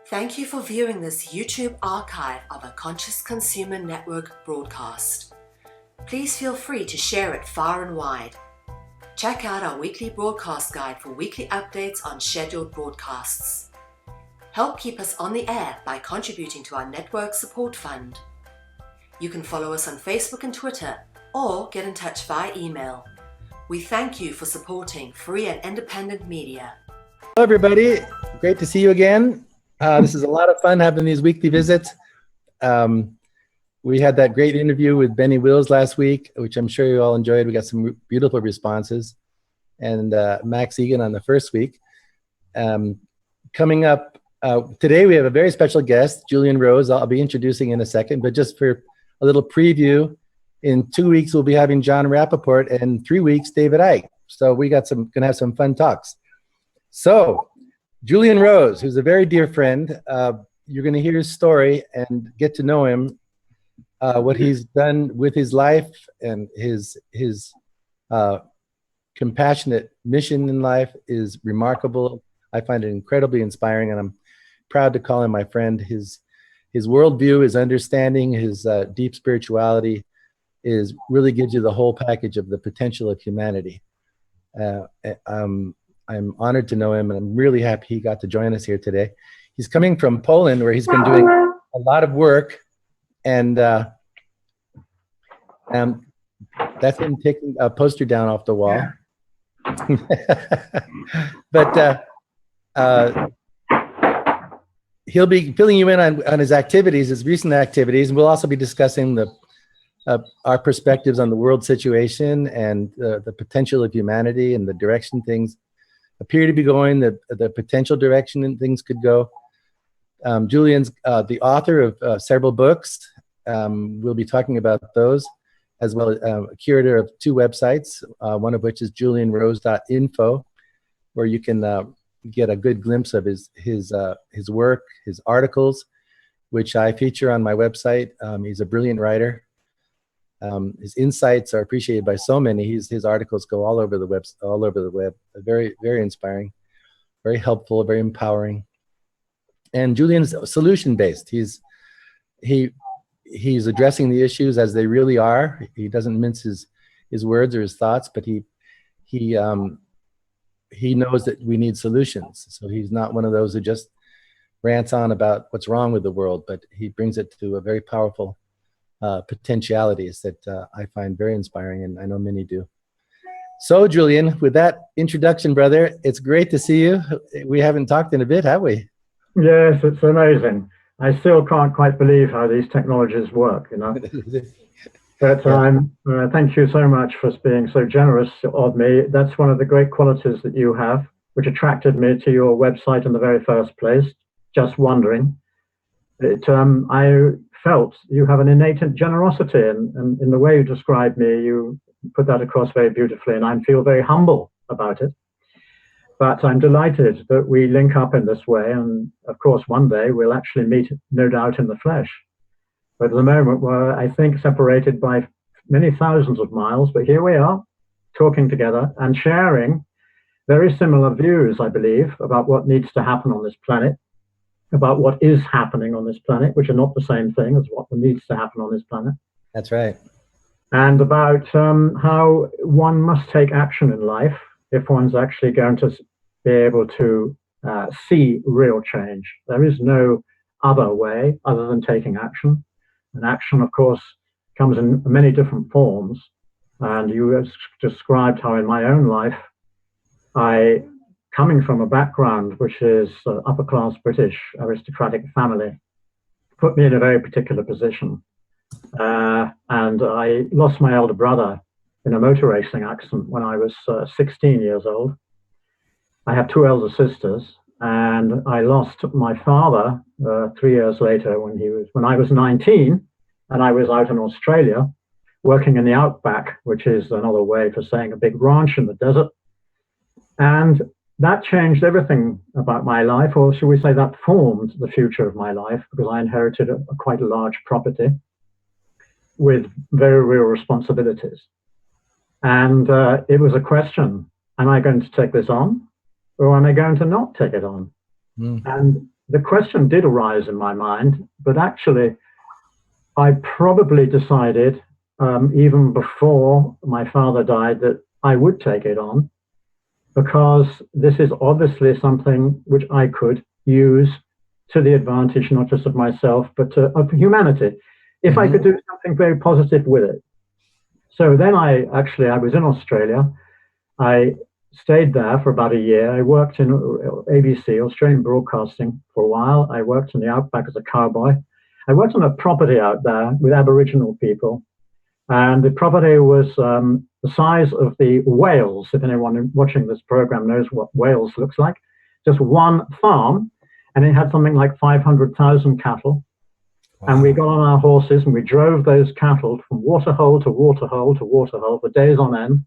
Thank you for viewing this YouTube archive of a Conscious Consumer Network broadcast. Please feel free to share it far and wide. Check out our weekly broadcast guide for weekly updates on scheduled broadcasts. Help keep us on the air by contributing to our network support fund. You can follow us on Facebook and Twitter, or get in touch via email. We thank you for supporting free and independent media. Hello, everybody. Great to see you again. This is a lot of fun having these weekly visits. We had that great interview with Benny Wills last week, which I'm sure you all enjoyed. We got some beautiful responses. And Max Egan on the first week. Coming up today, we have a very special guest, Julian Rose. I'll be introducing in a second, but just for a little preview, in 2 weeks, we'll be having John Rappaport, and in 3 weeks, David Icke. So we gonna have some fun talks. So Julian Rose, who's a very dear friend, you're going to hear his story and get to know him, what he's done with his life and his compassionate mission in life is remarkable. I find it incredibly inspiring, and I'm proud to call him my friend. His worldview, his understanding, his deep spirituality really gives you the whole package of the potential of humanity. I'm honored to know him, and I'm really happy he got to join us here today. He's coming from Poland, where he's been doing a lot of work, and that's him taking a poster down off the wall. But he'll be filling you in on his activities, his recent activities, and we'll also be discussing our perspectives on the world situation and the potential of humanity and the direction things appear to be going, the potential direction and things could go. Julian's the author of several books. We'll be talking about those, as well as a curator of 2 websites, one of which is julianrose.info, where you can get a good glimpse of his work, his articles, which I feature on my website. He's a brilliant writer. His insights are appreciated by so many. His articles go all over the web. Very, very inspiring, very helpful, very empowering. And Julian's solution-based. He's addressing the issues as they really are. He doesn't mince his words or his thoughts, but he knows that we need solutions. So he's not one of those who just rants on about what's wrong with the world, but he brings it to a very powerful potentialities that I find very inspiring, and I know many do. So, Julian, with that introduction, brother, it's great to see you. We haven't talked in a bit, have we? Yes, it's amazing. I still can't quite believe how these technologies work, you know. But thank you so much for being so generous of me. That's one of the great qualities that you have, which attracted me to your website in the very first place. Just wondering. I felt you have an innate generosity, and in the way you described me, you put that across very beautifully, and I feel very humble about it. But I'm delighted that we link up in this way, and of course one day we'll actually meet, no doubt, in the flesh. But at the moment we're, I think, separated by many thousands of miles, but here we are, talking together and sharing very similar views, I believe, about what needs to happen on this planet, about what is happening on this planet, which are not the same thing as what needs to happen on this planet. That's right. And about how one must take action in life if one's actually going to be able to see real change. There is no other way other than taking action. And action, of course, comes in many different forms. And you have described how in my own life, coming from a background which is upper-class British aristocratic family, put me in a very particular position. And I lost my elder brother in a motor racing accident when I was 16 years old. I have 2 elder sisters, and I lost my father 3 years later when I was 19, and I was out in Australia working in the outback, which is another way for saying a big ranch in the desert. And that changed everything about my life, or should we say that formed the future of my life, because I inherited quite a large property with very real responsibilities. And it was a question, am I going to take this on, or am I going to not take it on? And the question did arise in my mind, but actually I probably decided even before my father died that I would take it on, because this is obviously something which I could use to the advantage not just of myself, but of humanity, if I could do something very positive with it. So then I was in Australia. I stayed there for about a year. I worked in ABC, Australian Broadcasting, for a while. I worked in the outback as a cowboy. I worked on a property out there with Aboriginal people. And the property was the size of the Wales, if anyone watching this program knows what Wales looks like. Just one farm, and it had something like 500,000 cattle. Wow. And we got on our horses and we drove those cattle from waterhole to waterhole to waterhole for days on end,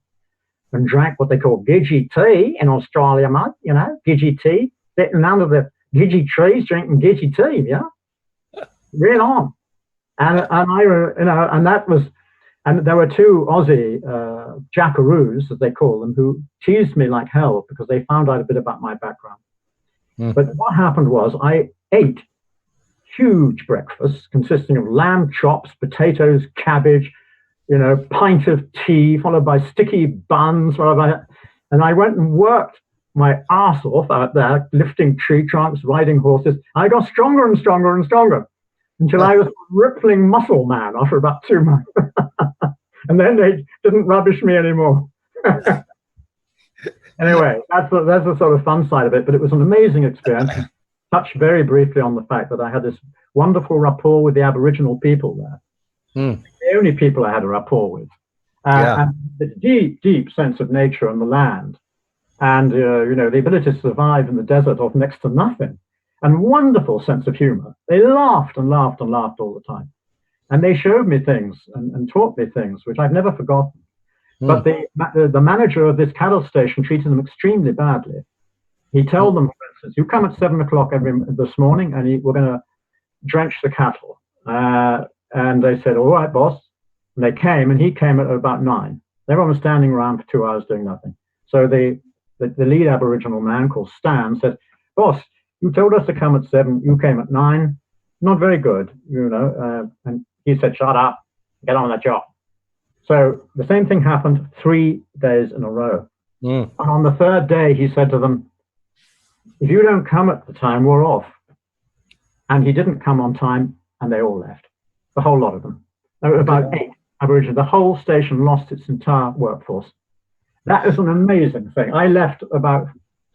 and drank what they call gidgee tea in Australia, mate. You know, gidgee tea, sitting under the gidgee trees drinking gidgee tea. Yeah, real on. And I, you know, and that was. And there were two Aussie jackaroos, as they call them, who teased me like hell because they found out a bit about my background. But what happened was I ate huge breakfasts consisting of lamb chops, potatoes, cabbage, you know, pint of tea, followed by sticky buns, and I went and worked my arse off out there, lifting tree trunks, riding horses. I got stronger and stronger and stronger until I was a rippling muscle man after about 2 months. And then they didn't rubbish me anymore. Anyway, that's the sort of fun side of it, but it was an amazing experience. Touched very briefly on the fact that I had this wonderful rapport with the Aboriginal people there. The only people I had a rapport with. And the deep, deep sense of nature and the land. And, you know, the ability to survive in the desert off next to nothing. And wonderful sense of humor. They laughed and laughed and laughed all the time. And they showed me things and taught me things, which I've never forgotten. But the manager of this cattle station treated them extremely badly. He told them, for instance, you come at 7 o'clock this morning and we're going to drench the cattle. And they said, all right, boss. And they came, and he came at about 9. Everyone was standing around for 2 hours doing nothing. So the lead Aboriginal man called Stan said, boss, you told us to come at 7, you came at 9. Not very good, you know. And he said, shut up, get on with that job. So the same thing happened 3 days in a row. And on the 3rd day, he said to them, if you don't come at the time, we're off. And he didn't come on time, and they all left. The whole lot of them. There were about 8 Aboriginal. The whole station lost its entire workforce. That is an amazing thing. I left about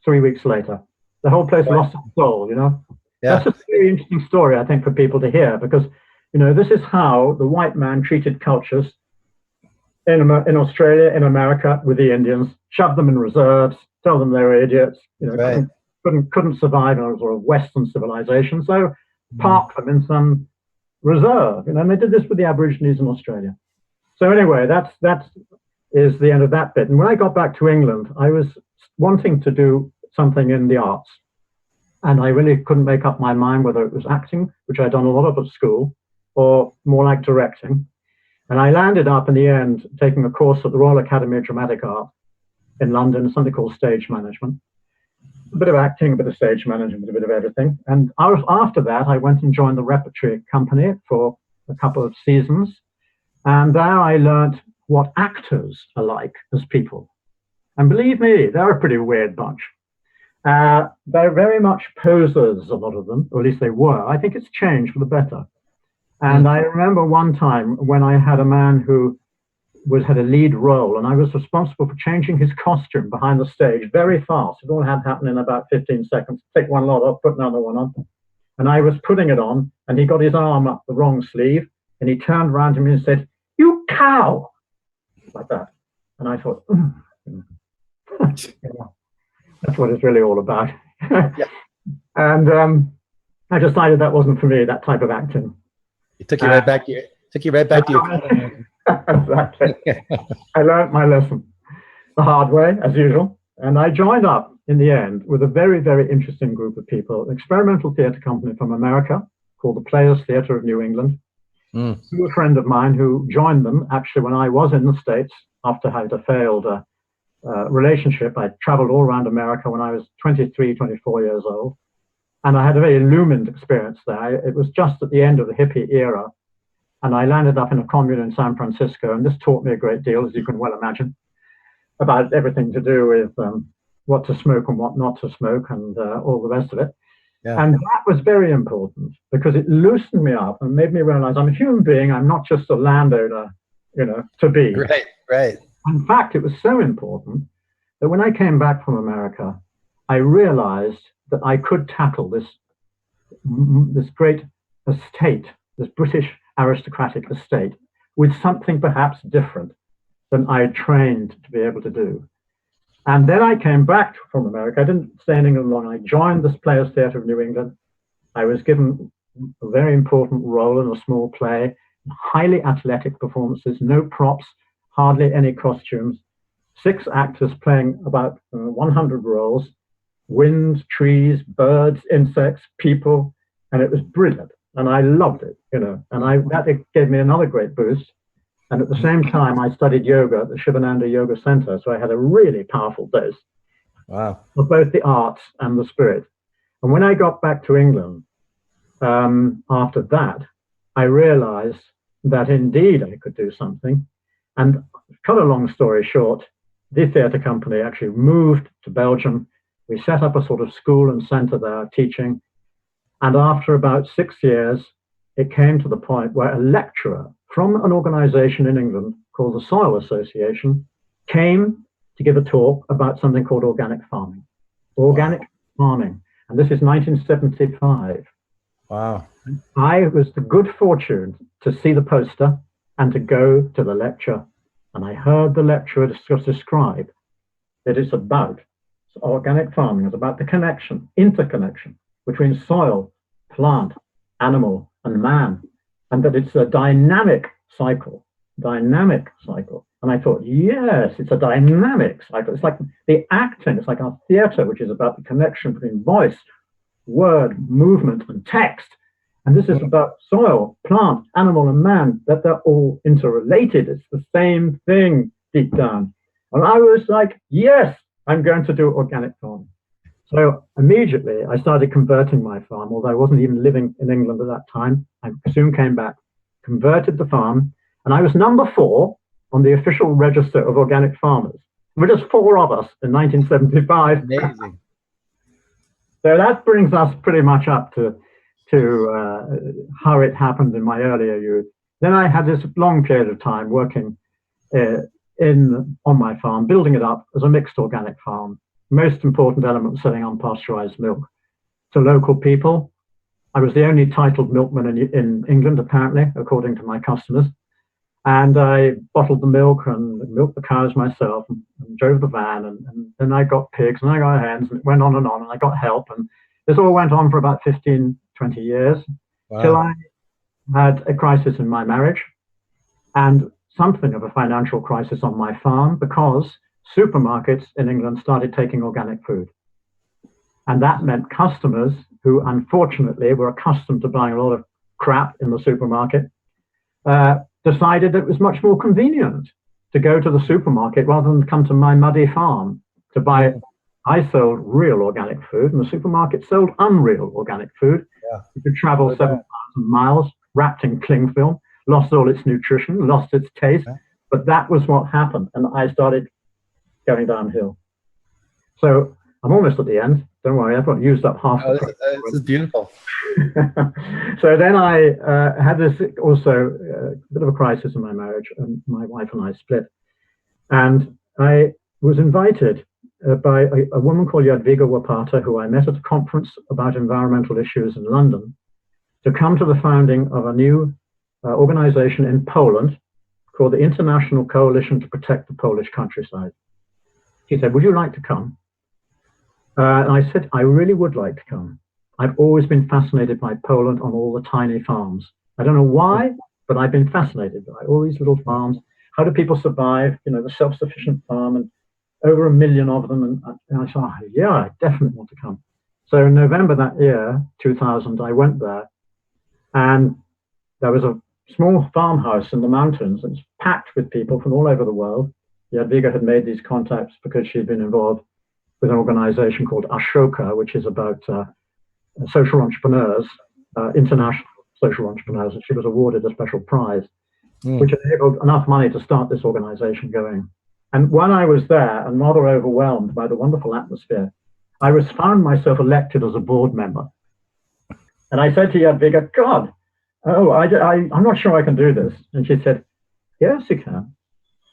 3 weeks later. The whole place lost its soul, you know. Yeah. That's a very interesting story, I think, for people to hear, because, you know, this is how the white man treated cultures in Australia, in America, with the Indians, shoved them in reserves, tell them they were idiots, you know, couldn't survive in a sort of Western civilization, so parked them in some reserve, you know, and they did this with the Aborigines in Australia. So anyway, that is the end of that bit. And when I got back to England, I was wanting to do something in the arts. And I really couldn't make up my mind whether it was acting, which I'd done a lot of at school, or more like directing. And I landed up in the end taking a course at the Royal Academy of Dramatic Art in London, something called stage management. A bit of acting, a bit of stage management, a bit of everything. And after that, I went and joined the repertory company for a couple of seasons. And there I learned what actors are like as people. And believe me, they're a pretty weird bunch. They're very much posers, a lot of them, or at least they were. I think it's changed for the better. And I remember one time when I had a man who had a lead role, and I was responsible for changing his costume behind the stage very fast. It all had happened in about 15 seconds. Take one lot off, put another one on. And I was putting it on, and he got his arm up the wrong sleeve, and he turned around to me and said, "You cow!" Like that. And I thought, that's what it's really all about. And I decided that wasn't for me, that type of acting. It took you right back to your Exactly. I learned my lesson the hard way, as usual. And I joined up in the end with a very, very interesting group of people, an experimental theatre company from America called the Players Theatre of New England. A friend of mine who joined them actually when I was in the States after I had a failed relationship. I traveled all around America when I was 23, 24 years old. And I had a very illumined experience there. It was just at the end of the hippie era, and I landed up in a commune in San Francisco, and this taught me a great deal, as you can well imagine, about everything to do with what to smoke and what not to smoke, and all the rest of it. Yeah. And that was very important because it loosened me up and made me realize I'm a human being. I'm not just a landowner, to be. Right, right. In fact, it was so important that when I came back from America, I realized that I could tackle this great estate, this British aristocratic estate, with something perhaps different than I had trained to be able to do. And then I came back from America. I didn't stay in England long. I joined the Players Theatre of New England. I was given a very important role in a small play, highly athletic performances, no props, hardly any costumes, 6 actors playing about 100 roles, winds, trees, birds, insects, people, and it was brilliant. And I loved it, and that gave me another great boost. And at the same time, I studied yoga at the Shivananda Yoga Center. So I had a really powerful dose Wow. of both the arts and the spirit. And when I got back to England, after that, I realized that indeed I could do something. And to cut a long story short, the theatre company actually moved to Belgium. We set up a sort of school and center there teaching. And after about 6 years, it came to the point where a lecturer from an organization in England called the Soil Association came to give a talk about something called organic farming. Organic farming. And this is 1975. Wow. I was the good fortune to see the poster and to go to the lecture. And I heard the lecturer describe that it's about organic farming. It's about the connection, interconnection between soil, plant, animal, and man. And that it's a dynamic cycle. And I thought, yes, it's a dynamic cycle. It's like the acting, it's like our theater, which is about the connection between voice, word, movement, and text. And this is about soil, plant, animal, and man, that they're all interrelated. It's the same thing deep down. And I was like, yes, I'm going to do organic farming. So immediately I started converting my farm, although I wasn't even living in England at that time. I soon came back, converted the farm, and I was number 4 on the official register of organic farmers. We're just 4 of us in 1975. Amazing. So that brings us pretty much up to how it happened in my earlier youth. Then I had this long period of time working on my farm, building it up as a mixed organic farm. Most important element, selling unpasteurized milk to local people. I was the only titled milkman in England, apparently, according to my customers. And I bottled the milk and milked the cows myself and drove the van. And then I got pigs and I got hens, and it went on and I got help. And this all went on for about 15, 20 years. Wow. Till I had a crisis in my marriage and something of a financial crisis on my farm, because supermarkets in England started taking organic food. And that meant customers who unfortunately were accustomed to buying a lot of crap in the supermarket decided it was much more convenient to go to the supermarket rather than come to my muddy farm to buy. I sold real organic food, and the supermarket sold unreal organic food. Yeah. You could travel 7,000 miles wrapped in cling film, lost all its nutrition, lost its taste. Yeah. But that was what happened, and I started going downhill. So I'm almost at the end. Don't worry, I've got used up half. This is beautiful. So then I had this also bit of a crisis in my marriage, and my wife and I split. And I was invited by a woman called Jadwiga Łopata, who I met at a conference about environmental issues in London, to come to the founding of a new organization in Poland called the International Coalition to Protect the Polish Countryside. She said, would you like to come? And I said, I really would like to come. I've always been fascinated by Poland on all the tiny farms. I don't know why, but I've been fascinated by all these little farms. How do people survive? The self-sufficient farm, and over 1 million of them. And I thought, yeah, I definitely want to come. So in November that year, 2000, I went there, and there was a small farmhouse in the mountains. It was packed with people from all over the world. Jadwiga had made these contacts because she'd been involved with an organization called Ashoka, which is about social entrepreneurs, international social entrepreneurs, and she was awarded a special prize, which enabled enough money to start this organization going. And when I was there and rather overwhelmed by the wonderful atmosphere, I found myself elected as a board member. And I said to Jadwiga, God, I'm not sure I can do this. And she said, yes, you can.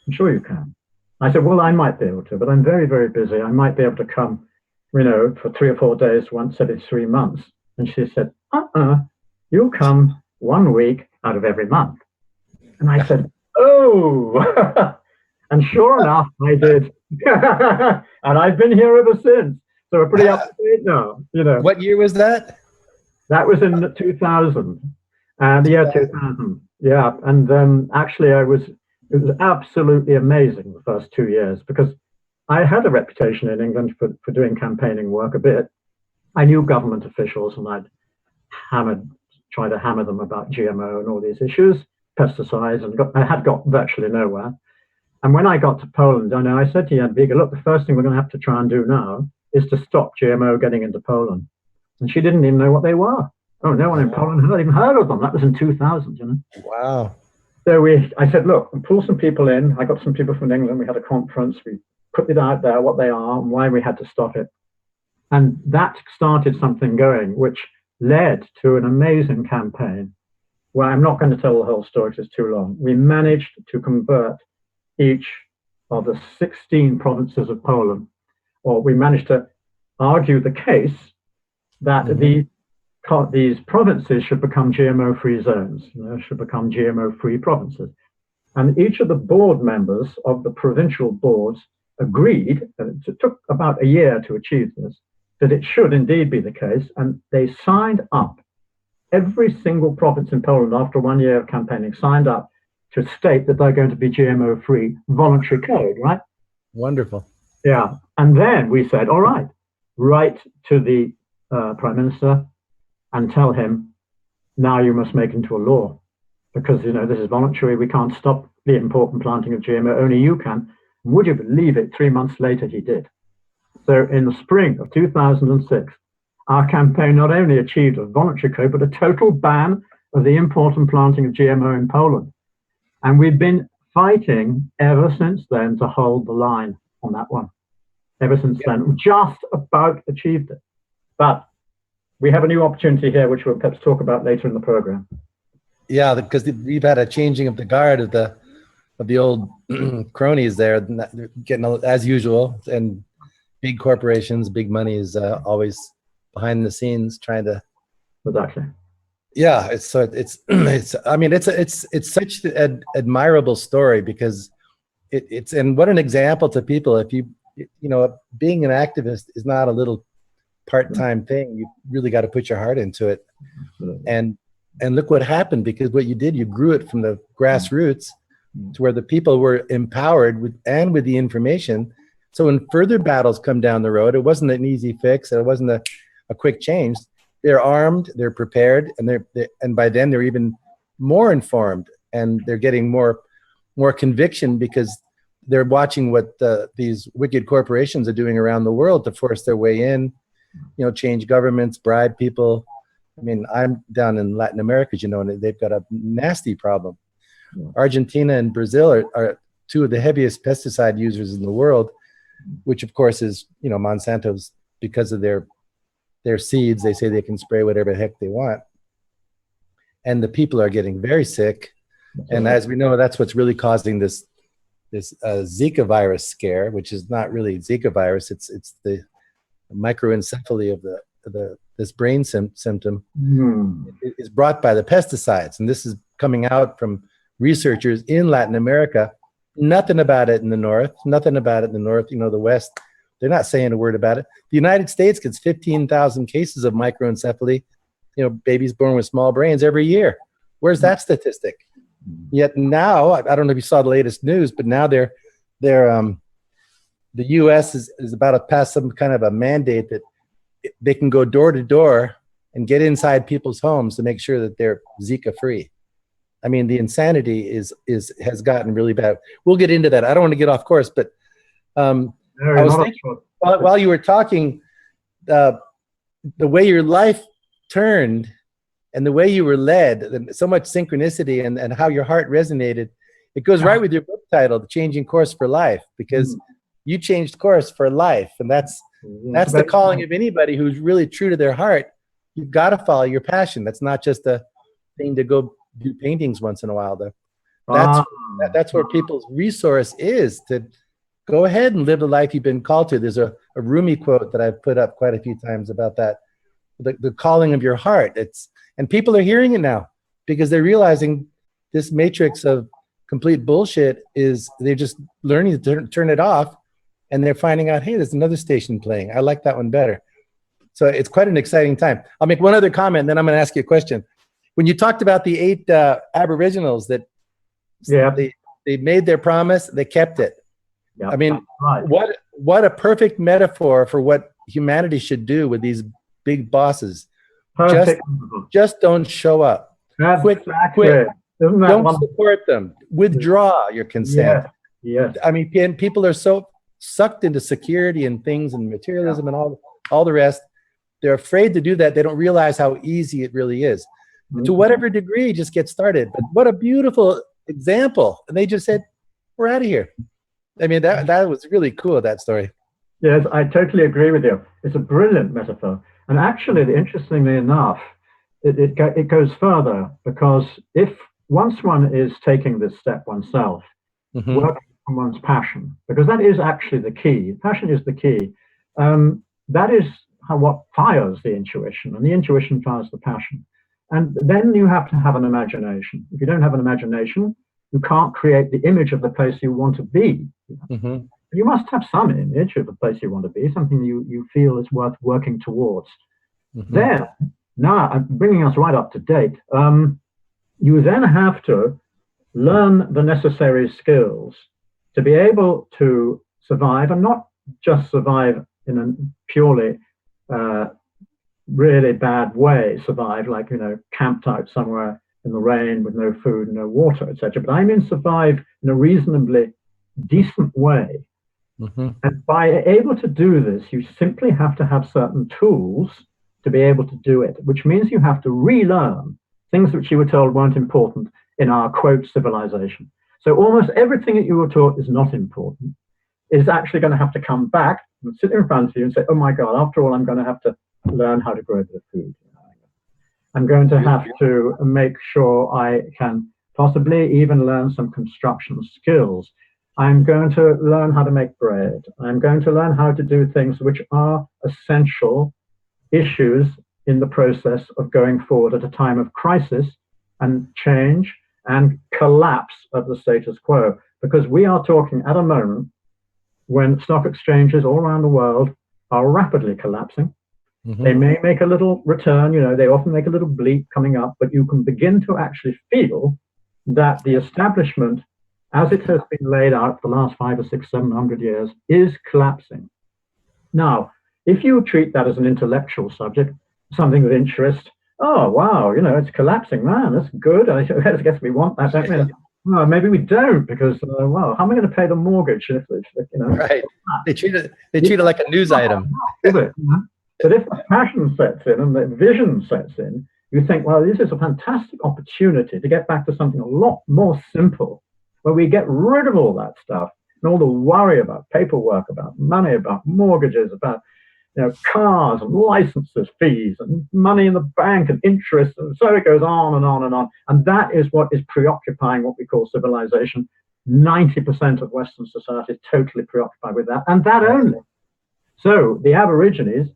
I'm sure you can. I said, well, I might be able to, but I'm very, very busy. I might be able to come, for 3 or 4 days once every 3 months. And she said, you'll come 1 week out of every month. And I said, oh, and sure enough, I did. And I've been here ever since. So we're pretty up to date now, What year was that? That was in 2000, the year 2000. Yeah, and actually it was absolutely amazing the first 2 years, because I had a reputation in England for doing campaigning work a bit. I knew government officials, and I'd tried to hammer them about GMO and all these issues, pesticides, and I had got virtually nowhere. And when I got to Poland, I said to Jadwiga, look, the first thing we're going to have to try and do now is to stop GMO getting into Poland. And she didn't even know what they were. Oh, no one in Poland had even heard of them. That was in 2000, Wow. So I said, look, pull some people in. I got some people from England. We had a conference. We put it out there, what they are and why we had to stop it. And that started something going, which led to an amazing campaign where I'm not going to tell the whole story because it's too long. We managed to convert each of the 16 provinces of Poland, or we managed to argue the case that these provinces should become GMO-free zones, should become GMO-free provinces. And each of the board members of the provincial boards agreed, and it took about a year to achieve this, that it should indeed be the case. And they signed up, every single province in Poland after 1 year of campaigning signed up to state that they're going to be GMO-free, voluntary code, right? Wonderful. Yeah. And then we said, all right, write to the Prime Minister and tell him, now you must make it into a law, because this is voluntary. We can't stop the import and planting of GMO. Only you can. Would you believe it? 3 months later, he did. So in the spring of 2006, our campaign not only achieved a voluntary code, but a total ban of the import and planting of GMO in Poland. And we've been fighting ever since then to hold the line on that one. Ever since then, we just about achieved it. But we have a new opportunity here, which we'll perhaps talk about later in the program. Yeah, because we've had a changing of the guard of the old cronies there, getting as usual, and big corporations, big money is always behind the scenes trying to. Exactly. Yeah, it's such an admirable story, because it's and what an example to people. If being an activist is not a little part-time thing. You really got to put your heart into it. And look what happened, because what you did, you grew it from the grassroots to where the people were empowered with the information. So when further battles come down the road, it wasn't an easy fix. It wasn't a quick change. They're armed, they're prepared, and by then they're even more informed, and they're getting more conviction, because they're watching what these wicked corporations are doing around the world to force their way in, change governments, bribe people. I mean, I'm down in Latin America, and they've got a nasty problem. Argentina and Brazil are two of the heaviest pesticide users in the world, which of course is, Monsanto's, because of their seeds. They say they can spray whatever the heck they want. And the people are getting very sick. And as we know, that's what's really causing this Zika virus scare, which is not really Zika virus. It's the microencephaly of this brain symptom is brought by the pesticides. And this is coming out from researchers in Latin America. Nothing about it in the North, the West. They're not saying a word about it. The United States gets 15,000 cases of microencephaly, babies born with small brains every year. Where's that statistic? Yet now, I don't know if you saw the latest news, but now the U.S. is about to pass some kind of a mandate that they can go door to door and get inside people's homes to make sure that they're Zika free. I mean, the insanity has gotten really bad. We'll get into that. I don't want to get off course, but I was thinking while you were talking, the way your life turned and the way you were led, and so much synchronicity and how your heart resonated, it goes right with your book title, The Changing Course for Life, because you changed course for life. And that's the calling of anybody who's really true to their heart. You've got to follow your passion. That's not just a thing to go do paintings once in a while, though. That's where people's resource is, to go ahead and live the life you've been called to. There's a Rumi quote that I've put up quite a few times about that, the calling of your heart. And people are hearing it now because they're realizing this matrix of complete bullshit they're just learning to turn it off, and they're finding out, hey, there's another station playing. I like that one better. So it's quite an exciting time. I'll make one other comment, and then I'm going to ask you a question. When you talked about the 8 Aboriginals that they made their promise, they kept it. I mean, what a perfect metaphor for what humanity should do with these big bosses. Just don't show up. Quit. Don't support them. Withdraw your consent. Yes. I mean, people are so sucked into security and things and materialism and all the rest. They're afraid to do that. They don't realize how easy it really is. To whatever degree, just get started. But what a beautiful example. And they just said, we're out of here. I mean, that was really cool, that story. Yes, I totally agree with you. It's a brilliant metaphor. And actually, interestingly enough, it goes further, because if once one is taking this step oneself, working on one's passion, because that is actually the key. Passion is the key. That is what fires the intuition, and the intuition fires the passion. And then you have to have an imagination. If you don't have an imagination, you can't create the image of the place you want to be. You must have some image of the place you want to be, something you feel is worth working towards. Then, now I'm bringing us right up to date. You then have to learn the necessary skills to be able to survive, and not just survive in a purely really bad way, survive like, camped out somewhere in the rain with no food, no water, etc. But I mean survive in a reasonably decent way. And by able to do this, you simply have to have certain tools to be able to do it, which means you have to relearn things which you were told weren't important in our, quote, civilization. So almost everything that you were taught is not important, is actually going to have to come back and sit in front of you and say, oh my God, after all, I'm going to have to learn how to grow a bit of food. I'm going to have to make sure I can possibly even learn some construction skills. I'm going to learn how to make bread. I'm going to learn how to do things which are essential issues in the process of going forward at a time of crisis and change and collapse of the status quo. Because we are talking at a moment when stock exchanges all around the world are rapidly collapsing. They may make a little return, they often make a little bleep coming up, but you can begin to actually feel that the establishment, as it has been laid out for the last 500 or 600, 700 years, is collapsing. Now, if you treat that as an intellectual subject, something of interest, oh, wow, it's collapsing, man, that's good. I guess we want that, don't we? Well, maybe we don't, because, well, how am I going to pay the mortgage? If Right. They treat it like a news item. Is it? But if the passion sets in and the vision sets in, you think, well, this is a fantastic opportunity to get back to something a lot more simple, where we get rid of all that stuff and all the worry about paperwork, about money, about mortgages, about cars and licenses, fees and money in the bank and interest, and so it goes on and on and on. And that is what is preoccupying what we call civilization. 90% of Western society is totally preoccupied with that, and that only. So the Aborigines,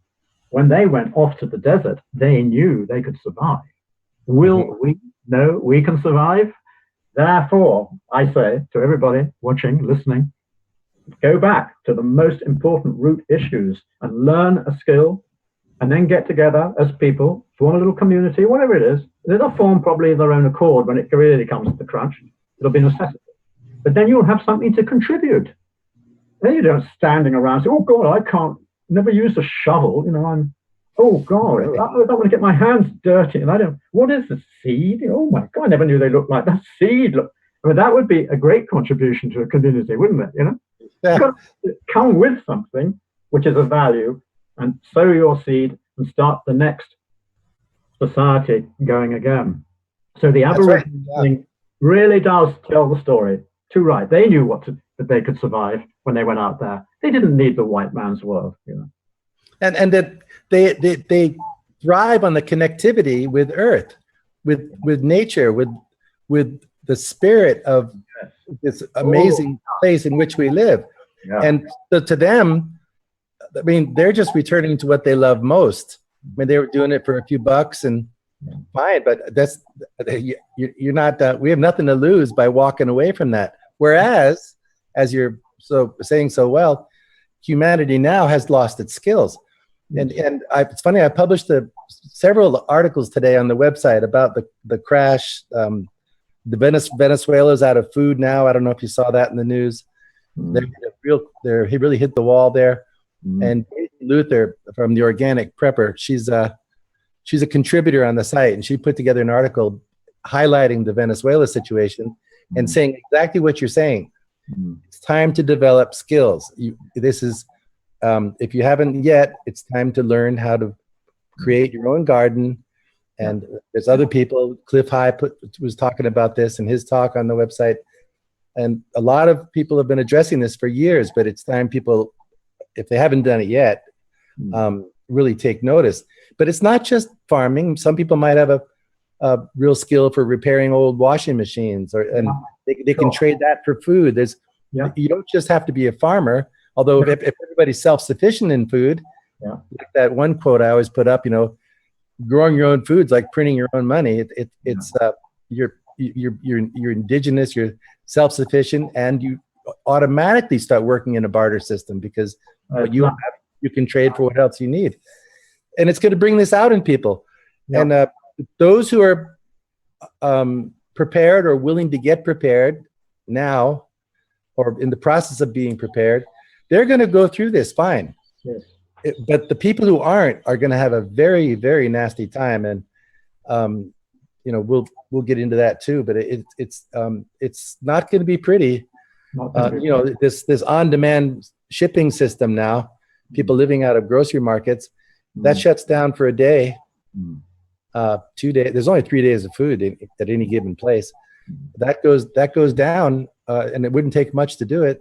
when they went off to the desert, they knew they could survive. Will we? No, we can survive. Therefore, I say to everybody watching, listening, go back to the most important root issues and learn a skill, and then get together as people, form a little community, whatever it is. They'll form probably of their own accord when it really comes to the crunch. It'll be necessity. But then you'll have something to contribute. Then you don't standing around and say, oh God, I can't, never used a shovel, oh God, I don't want to get my hands dirty, and what is the seed? Oh my God, I never knew they looked like that. Seed, look. I mean, that would be a great contribution to a community, wouldn't it? Yeah. You've got to come with something which is of value and sow your seed and start the next society going again. So the That's right. Aboriginal thing really does tell the story. Too right. They knew that they could survive when they went out there. They didn't need the white man's world, you know. And that they thrive on the connectivity with Earth, with nature, with the spirit of this amazing place in which we live. Yeah. And so to them, I mean, they're just returning to what they love most. I mean, they were doing it for a few bucks and fine, but that's, you're not, we have nothing to lose by walking away from that. Whereas, as you're saying so well, humanity now has lost its skills. And it's funny, I published several articles today on the website about the crash. Venezuela's out of food now. I don't know if you saw that in the news. He really hit the wall there. And Luther from the Organic Prepper, she's a contributor on the site, and she put together an article highlighting the Venezuela situation and saying exactly what you're saying. It's time to develop skills. This is, if you haven't yet, it's time to learn how to create your own garden. And there's other people, Cliff High was talking about this in his talk on the website. And a lot of people have been addressing this for years, but it's time people, if they haven't done it yet, really take notice. But it's not just farming. Some people might have a real skill for repairing old washing machines, and they can trade that for food. You don't just have to be a farmer, although if everybody's self-sufficient in food, like that one quote I always put up, you know, growing your own food's like printing your own money. You're indigenous, you're self-sufficient, and you automatically start working in a barter system because what you have, you can trade for what else you need. And it's going to bring this out in people. And those who are prepared or willing to get prepared now, or in the process of being prepared, they're going to go through this fine. Yes. But the people who aren't are going to have a very, very nasty time. And you know, we'll get into that too. But it's not going to be pretty. You know, this on-demand shipping system now, people living out of grocery markets, that shuts down for a day, 2 days. There's only 3 days of food at any given place. That goes down, and it wouldn't take much to do it.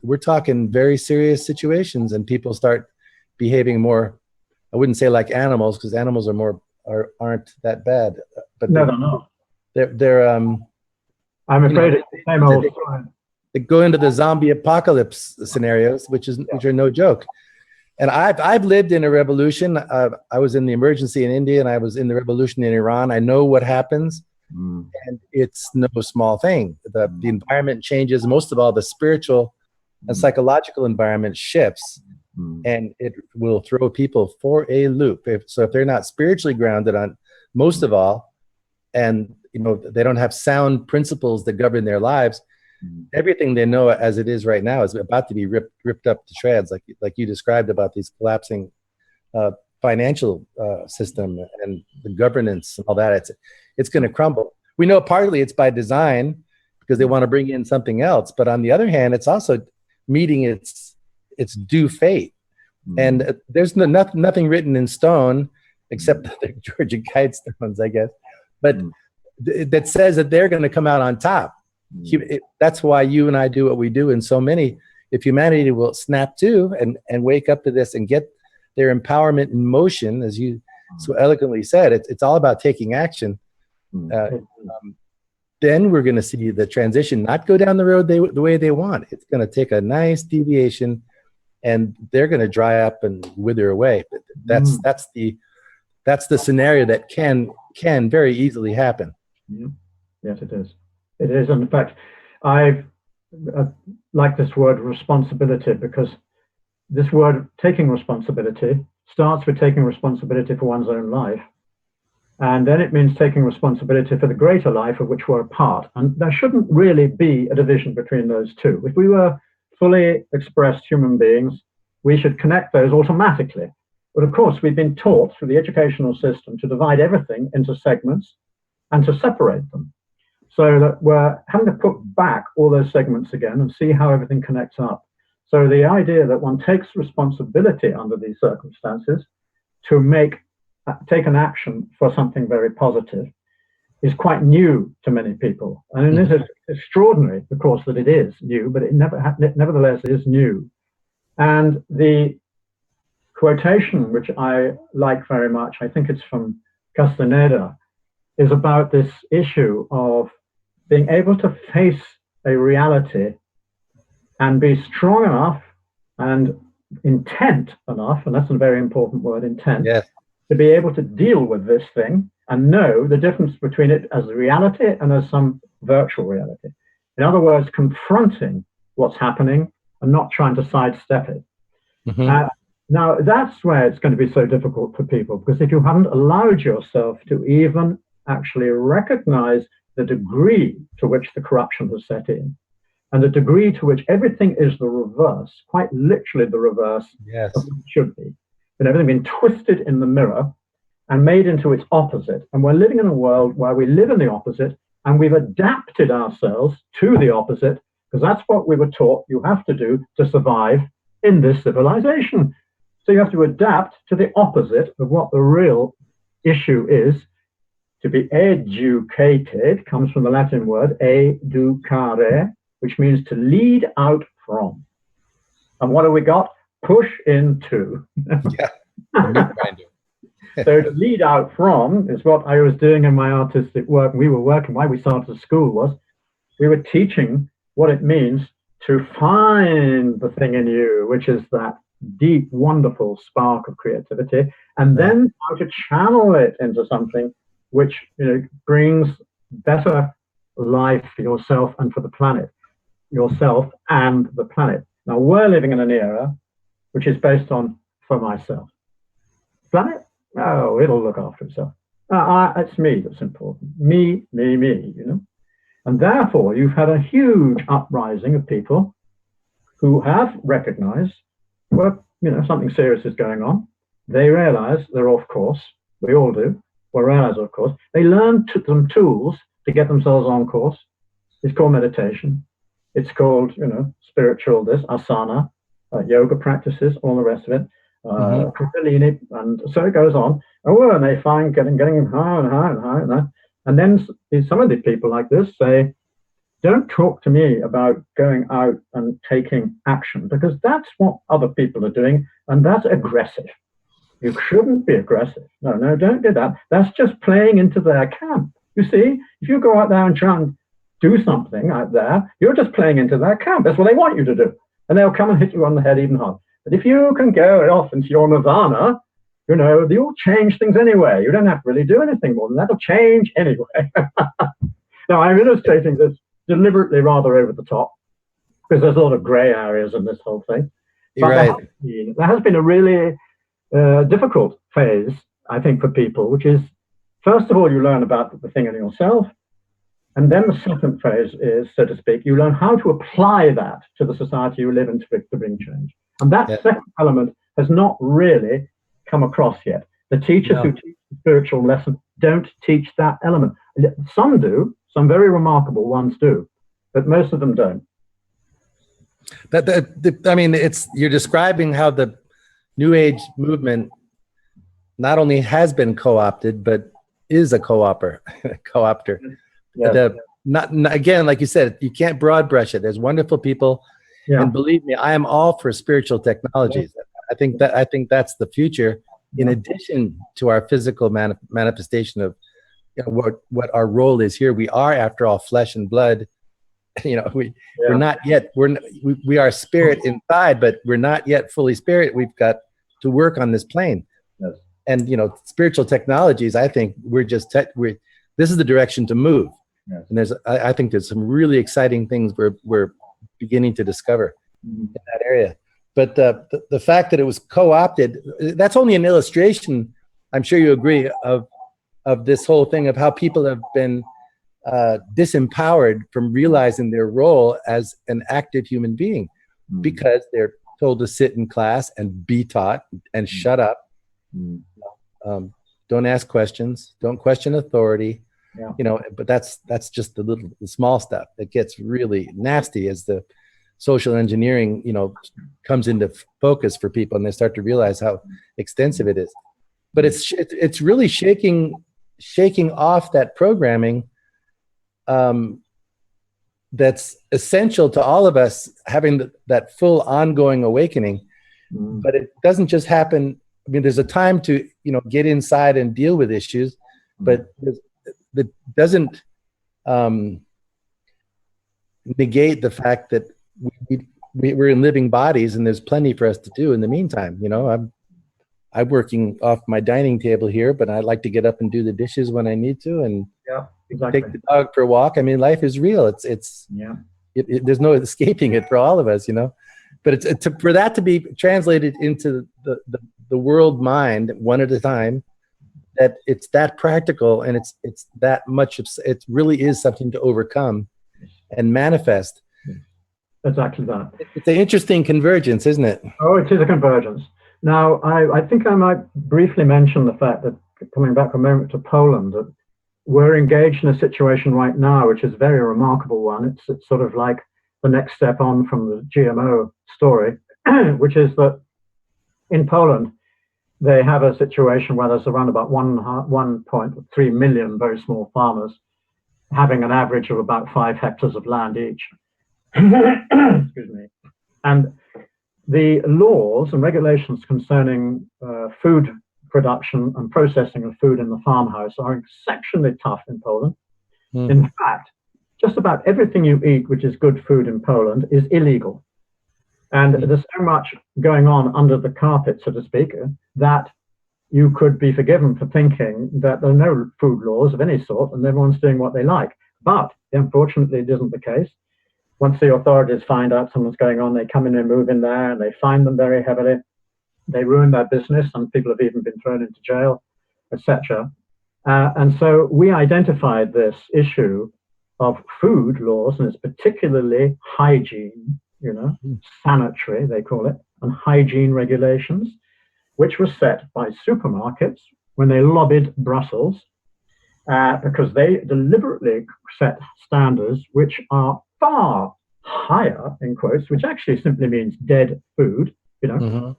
We're talking very serious situations, and people start behaving more, I wouldn't say like animals, because animals aren't that bad. But no. They're I'm afraid it's the same old story. They go into the zombie apocalypse scenarios, which are no joke. And I've lived in a revolution. I was in the emergency in India, and I was in the revolution in Iran. I know what happens, and it's no small thing. The environment changes. Most of all, the spiritual and psychological environment shifts, and it will throw people for a loop. If they're not spiritually grounded on, most of all, and you know, they don't have sound principles that govern their lives, everything they know as it is right now is about to be ripped up to shreds, like you described about these collapsing financial system and the governance and all that. It's going to crumble. We know partly it's by design because they want to bring in something else, but on the other hand, it's also meeting its due fate. And there's nothing written in stone except the Georgia Guidestones, I guess, but that says that they're going to come out on top. That's why you and I do what we do, and so many. If humanity will snap to and wake up to this and get their empowerment in motion, as you so eloquently said, it's all about taking action. Then we're going to see the transition not go down the road the way they want. It's going to take a nice deviation, and they're going to dry up and wither away. But that's the scenario that can very easily happen. Yes, it is. It is. And in fact, I like this word responsibility, because this word taking responsibility starts with taking responsibility for one's own life. And then it means taking responsibility for the greater life of which we're a part. And there shouldn't really be a division between those two. If we were fully expressed human beings, we should connect those automatically. But of course, we've been taught through the educational system to divide everything into segments and to separate them, so that we're having to put back all those segments again and see how everything connects up. So the idea that one takes responsibility under these circumstances to make taken action for something very positive is quite new to many people. And it is extraordinary, of course, that it is new, but it nevertheless is new. And the quotation, which I like very much, I think it's from Castaneda, is about this issue of being able to face a reality and be strong enough and intent enough, and that's a very important word, intent, Yes. to be able to deal with this thing and know the difference between it as a reality and as some virtual reality. In other words, confronting what's happening and not trying to sidestep it. Now, that's where it's going to be so difficult for people, because if you haven't allowed yourself to even actually recognize the degree to which the corruption has set in, and the degree to which everything is the reverse, quite literally the reverse Yes. of what it should be, and everything being twisted in the mirror and made into its opposite. And we're living in a world where we live in the opposite, and we've adapted ourselves to the opposite, because that's what we were taught you have to do to survive in this civilization. So you have to adapt to the opposite of what the real issue is. To be educated comes from the Latin word educare, which means to lead out from. And what have we got? Push into. Yeah. So to lead out from is what I was doing in my artistic work. We were working, why we started school was, we were teaching what it means to find the thing in you, which is that deep, wonderful spark of creativity, and then how to channel it into something which, you know, brings better life for yourself and for the planet, yourself and the planet. Now, we're living in an era which is based on for myself. Planet? Oh, it'll look after itself. It's me that's important. Me, you know. And therefore, you've had a huge uprising of people who have recognized, well, you know, something serious is going on. They realize they're off course. We all do. We realize, of course. They learn some tools to get themselves on course. It's called meditation. It's called, you know, spiritual this, asana, yoga practices, all the rest of it. Kundalini, and so it goes on. Oh, and they find getting higher and higher and higher and higher. And then some of the people like this say, don't talk to me about going out and taking action, because that's what other people are doing, and that's aggressive. You shouldn't be aggressive. No, don't do that. That's just playing into their camp. You see, if you go out there and try and do something out there, you're just playing into their camp. That's what they want you to do. And they'll come and hit you on the head even harder. But if you can go off into your nirvana, you know, you'll change things anyway. You don't have to really do anything more than that. It'll change anyway. Now, I'm illustrating this deliberately rather over the top, because there's a lot of gray areas in this whole thing. You're right. There has been a really difficult phase, I think, for people, which is, first of all, you learn about the thing in yourself. And then the second phase is, so to speak, you learn how to apply that to the society you live in to bring change. And that second element has not really come across yet. The teachers who teach the spiritual lesson don't teach that element. Some do, some very remarkable ones do, but most of them don't. I mean, you're describing how the New Age movement not only has been co-opted, but is a co-opter. Yeah. Again, like you said, you can't broad brush it. There's wonderful people. Yeah. And believe me, I am all for spiritual technologies. Yeah. I think that's the future, in addition to our physical manifestation of, you know, what our role is here. We are, after all, flesh and blood. You know, we're not yet. We are spirit inside, but we're not yet fully spirit. We've got to work on this plane. Yes. And, you know, spiritual technologies, I think this is the direction to move. Yes. And I think there's some really exciting things we're beginning to discover in that area. But the fact that it was co-opted, that's only an illustration, I'm sure you agree, of this whole thing of how people have been disempowered from realizing their role as an active human being, because they're told to sit in class and be taught and shut up. Don't ask questions, don't question authority. Yeah. You know, but that's just the small stuff that gets really nasty as the social engineering, you know, comes into focus for people, and they start to realize how extensive it is. but it's really shaking off that programming that's essential to all of us having that full ongoing awakening. But it doesn't just happen. I mean, there's a time to, get inside and deal with issues, but that doesn't negate the fact that we're in living bodies and there's plenty for us to do in the meantime. I'm working off my dining table here, but I like to get up and do the dishes when I need to, and exactly. take the dog for a walk. I mean, life is real. There's no escaping it for all of us, But for that to be translated into the world mind one at a time, that it's that practical, and it's that much. It really is something to overcome and manifest. Exactly that. It's an interesting convergence, isn't it? Oh, it is a convergence. Now, I think I might briefly mention the fact that, coming back a moment to Poland, that we're engaged in a situation right now which is a very remarkable one. It's sort of like the next step on from the GMO story, which is that in Poland, they have a situation where there's around about 1.3 million very small farmers having an average of about 5 hectares of land each. Excuse me. And the laws and regulations concerning food production and processing of food in the farmhouse are exceptionally tough in Poland. In fact, just about everything you eat which is good food in Poland is illegal. And there's so much going on under the carpet, so to speak, that you could be forgiven for thinking that there are no food laws of any sort and everyone's doing what they like. But unfortunately, it isn't the case. Once the authorities find out something's going on, they come in and move in there and they fine them very heavily. They ruin their business. Some people have even been thrown into jail, etc. And so we identified this issue of food laws, and it's particularly hygiene, sanitary, they call it, and hygiene regulations, which were set by supermarkets when they lobbied Brussels, because they deliberately set standards which are far higher, in quotes, which actually simply means dead food.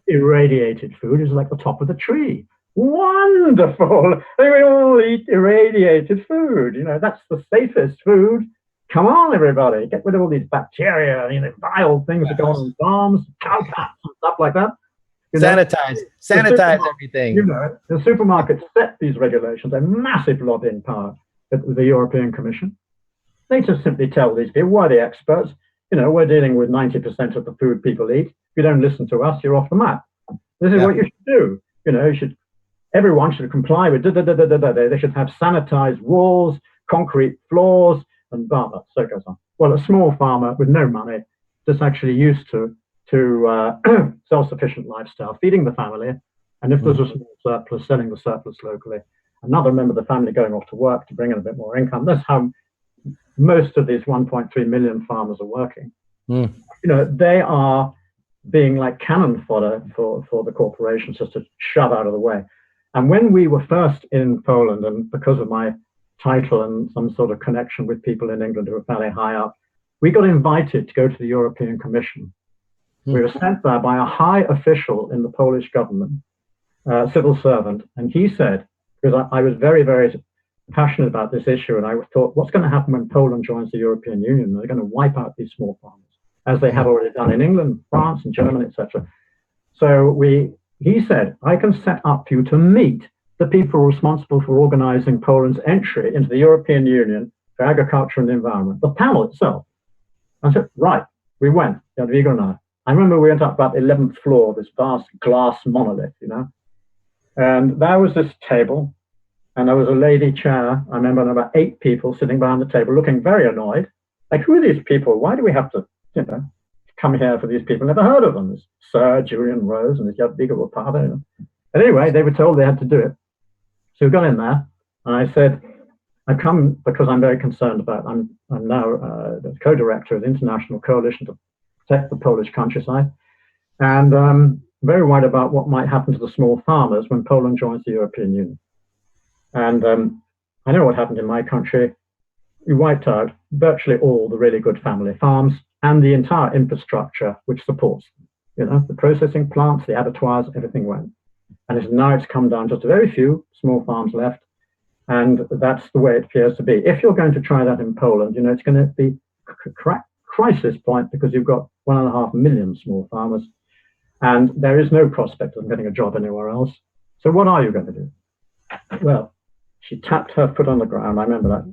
Irradiated food is like the top of the tree. Wonderful! We all eat irradiated food. That's the safest food. Come on, everybody, get rid of all these bacteria, vile things that go on in farms, cow pats and stuff like that. Sanitize everything. The supermarkets set these regulations, a massive lobbying power with the European Commission. They just simply tell these people, we're the experts. We're dealing with 90% of the food people eat. If you don't listen to us, you're off the map. This is what you should do. Everyone should comply with They should have sanitized walls, concrete floors, and blah, blah, so it goes on. Well, a small farmer with no money, just actually used to self-sufficient lifestyle, feeding the family, and if there's a small surplus, selling the surplus locally. Another member of the family going off to work to bring in a bit more income. That's how most of these 1.3 million farmers are working. They are being like cannon fodder for the corporations just to shove out of the way. And when we were first in Poland, and because of my title and some sort of connection with people in England who were fairly high up, we got invited to go to the European Commission. We were sent there by a high official in the Polish government, civil servant, and he said, because I was very, very passionate about this issue, and I thought, what's going to happen when Poland joins the European Union? They're going to wipe out these small farmers, as they have already done in England, France, and Germany, etc. So he said, I can set up for you to meet the people responsible for organizing Poland's entry into the European Union for agriculture and the environment, the panel itself. I said, right, we went, Jadwiga and I remember we went up about the 11th floor of this vast glass monolith, and there was this table, and there was a lady chair. I remember about 8 people sitting behind the table looking very annoyed. Like, who are these people? Why do we have to, come here for these people? Never heard of them. There's Sir Julian Rose and this Jadwiga were part of it. But anyway, they were told they had to do it. So we got in there, and I said, I come because I'm very concerned about, I'm now the co-director of the International Coalition to Protect the Polish Countryside, and very worried about what might happen to the small farmers when Poland joins the European Union. And I know what happened in my country. We wiped out virtually all the really good family farms and the entire infrastructure which supports them. The processing plants, the abattoirs, everything went. And now it's come down just a very few small farms left. And that's the way it appears to be. If you're going to try that in Poland, it's going to be a crisis point because you've got 1.5 million small farmers and there is no prospect of them getting a job anywhere else. So what are you going to do? Well, she tapped her foot on the ground, I remember that.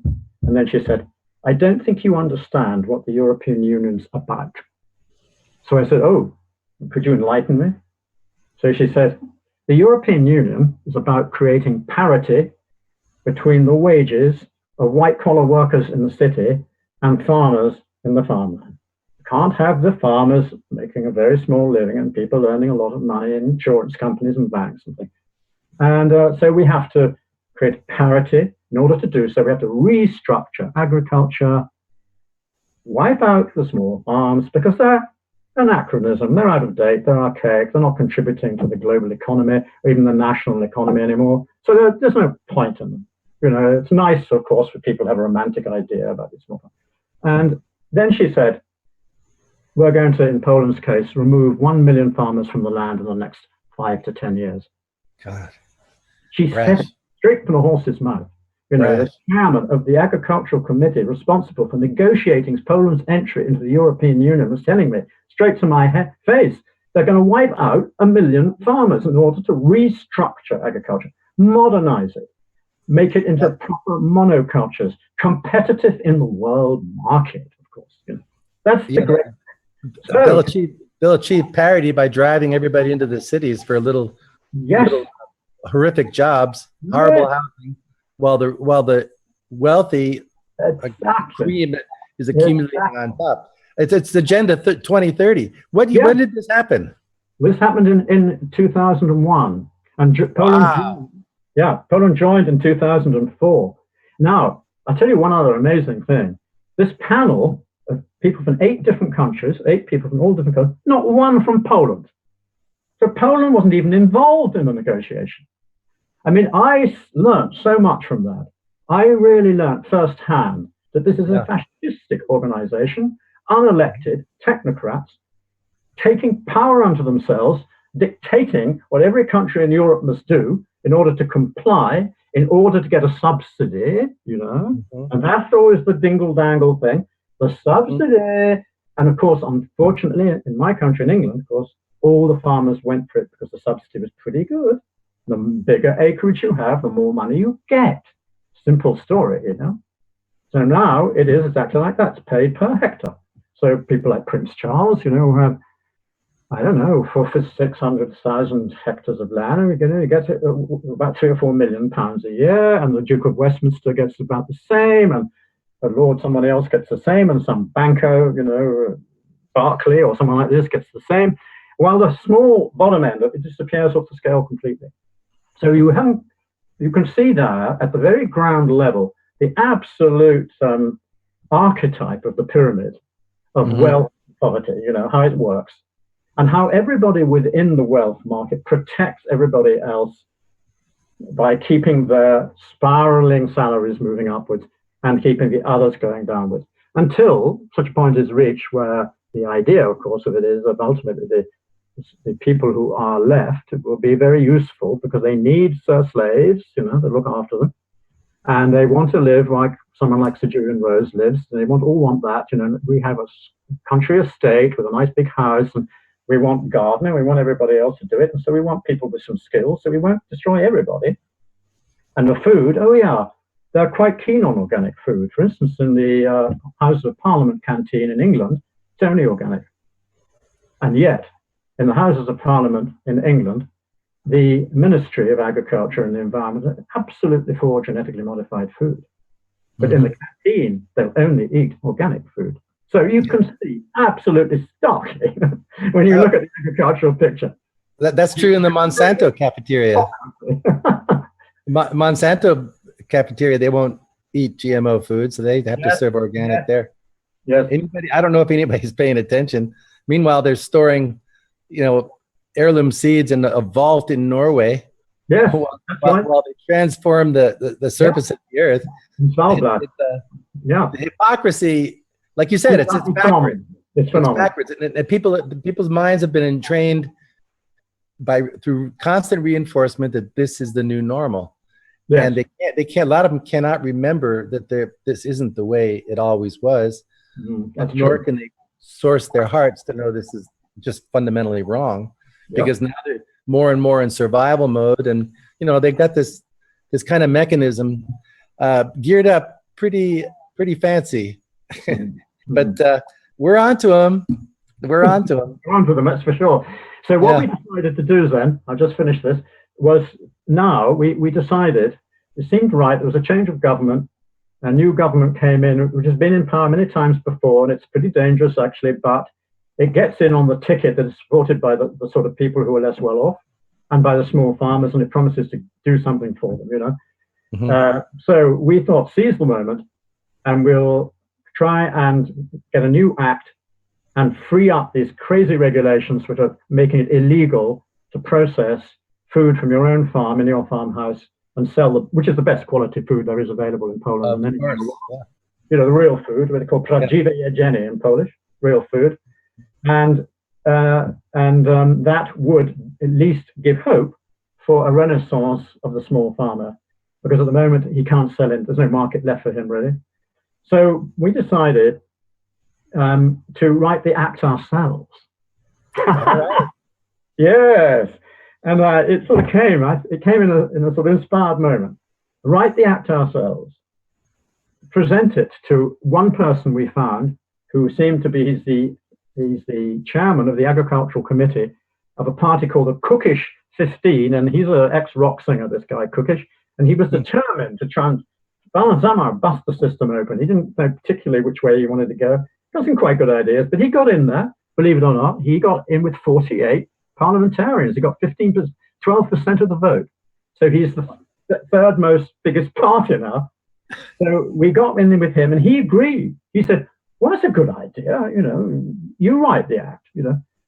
And then she said, I don't think you understand what the European Union's about. So I said, oh, could you enlighten me? So she said, the European Union is about creating parity between the wages of white-collar workers in the city and farmers in the farmland. You can't have the farmers making a very small living and people earning a lot of money in insurance companies and banks and things. And so we have to create parity. In order to do so, we have to restructure agriculture, wipe out the small farms because they're anachronism, they're out of date, they're archaic, they're not contributing to the global economy or even the national economy anymore. So there's no point in them. It's nice, of course, for people to have a romantic idea about these small farms. And then she said, we're going to, in Poland's case, remove 1 million farmers from the land in the next 5 to 10 years. God. She said it straight from the horse's mouth. The chairman of the Agricultural Committee responsible for negotiating Poland's entry into the European Union was telling me straight to my face, they're going to wipe out 1 million farmers in order to restructure agriculture, modernize it, make it into proper monocultures, competitive in the world market, of course. That's the great. They'll achieve parity by driving everybody into the cities for little horrific jobs, horrible housing, while the wealthy cream is accumulating on top. It's Agenda 2030. When did this happen? This happened in 2001, and Poland joined in 2004. Now, I'll tell you one other amazing thing. This panel of people from 8 different countries, 8 people from all different countries, not one from Poland. So Poland wasn't even involved in the negotiation. I mean, I learned so much from that. I really learned firsthand that this is a fascistic organization, unelected technocrats, taking power unto themselves, dictating what every country in Europe must do in order to comply, in order to get a subsidy, and that's always the dingle-dangle thing, the subsidy. And of course, unfortunately, in my country, in England, of course, all the farmers went for it because the subsidy was pretty good. The bigger acreage you have, the more money you get. Simple story, So now it is exactly like that. It's paid per hectare. So people like Prince Charles, who have, I don't know, 600,000 hectares of land, and you get about £3 or £4 million a year, and the Duke of Westminster gets about the same, and Lord somebody else gets the same, and some banker, Barclay or someone like this gets the same, while the small bottom end of it disappears off the scale completely. So you can see there at the very ground level the absolute archetype of the pyramid of wealth and poverty, how it works, and how everybody within the wealth market protects everybody else by keeping their spiraling salaries moving upwards and keeping the others going downwards, until such a point is reached where the idea, of course, of it is that ultimately the people who are left will be very useful because they need slaves, to look after them. And they want to live like someone like Sir Julian Rose lives. And they all want that, we have a country estate with a nice big house, and we want gardening, we want everybody else to do it. And so we want people with some skills, so we won't destroy everybody. And the food, they're quite keen on organic food. For instance, in the House of Parliament canteen in England, it's only organic. And yet, in the Houses of Parliament in England, the Ministry of Agriculture and the Environment are absolutely for genetically modified food. But in the canteen, they'll only eat organic food. So you can see absolutely starkly when you look at the agricultural picture. That's true in the Monsanto cafeteria. Monsanto cafeteria, they won't eat GMO food, so they have to serve organic there. Yes. I don't know if anybody's paying attention. Meanwhile, they're storing, heirloom seeds in a vault in Norway. Yes. While they transform the surface of the earth. The hypocrisy, like you said, it's backwards. It's phenomenal. It's backwards. And people's minds have been entrained through constant reinforcement that this is the new normal. Yes. And they can't, a lot of them cannot remember that this isn't the way it always was. That's Nor true. can they source their hearts to know this is just fundamentally wrong, because now they're more and more in survival mode. And, they've got this kind of mechanism geared up pretty fancy, but we're onto them. We're onto them. We're onto them, that's for sure. So what we decided to do then, I'll just finish this, was now we decided, it seemed right, there was a change of government, a new government came in, which has been in power many times before, and it's pretty dangerous actually, but it gets in on the ticket that is supported by the sort of people who are less well off and by the small farmers, and it promises to do something for them, So we thought, seize the moment, and we'll try and get a new act and free up these crazy regulations which are making it illegal to process food from your own farm in your farmhouse and sell which is the best quality food there is available in Poland. Of course, the real food, what they call prawdziwe jedzenie in Polish, real food, and that would at least give hope for a renaissance of the small farmer, because at the moment he can't sell it. There's no market left for him really. So we decided to write the act ourselves. Right. Yes, and it sort of came. It came in a sort of inspired moment. Write the act ourselves. Present it to one person we found who seemed to be he's the chairman of the agricultural committee of a party called the Cookish 15, and he's an ex-rock singer, this guy Cookish, and he was determined to try and bust the system open. He didn't know particularly which way he wanted to go. Got some quite good ideas, but he got in there, believe it or not. He got in with 48 parliamentarians. He got 12% of the vote. So he's the third most biggest party now. So we got in with him, and he agreed. He said, well, that's a good idea. You write the act,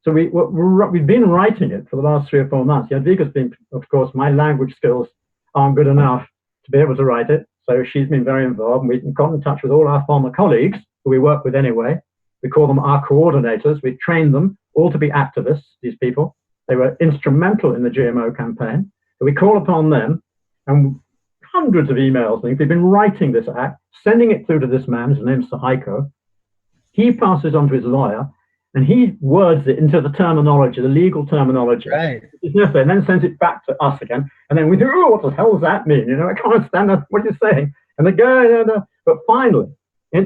So we've been writing it for the last 3 or 4 months. Jadwiga's been, of course, my language skills aren't good enough to be able to write it. So she's been very involved, and we've got in touch with all our former colleagues who we work with anyway. We call them our coordinators. We've trained them all to be activists, these people. They were instrumental in the GMO campaign. So we call upon them, and hundreds of emails. We've been writing this act, sending it through to this man. His name's Sahaiko. He passes on to his lawyer, and he words it into the terminology, the legal terminology. Right. And then sends it back to us again. And then we do, what the hell does that mean? I can't understand what you're saying. And they go, no. But finally,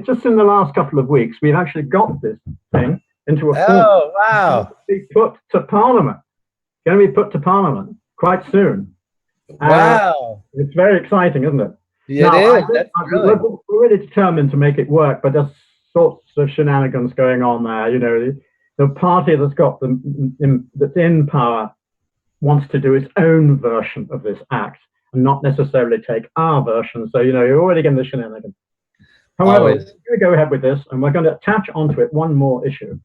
just in the last couple of weeks, we've actually got this thing into a form. Oh, wow. Be put to Parliament. Going to be put to Parliament quite soon. Wow. It's very exciting, isn't it? Yeah, it is. We're really determined to make it work, but there's sorts of shenanigans going on there. The party that's that's in power wants to do its own version of this act and not necessarily take our version. So, you're already getting the shenanigans. However, we're going to go ahead with this, and we're going to attach onto it one more issue.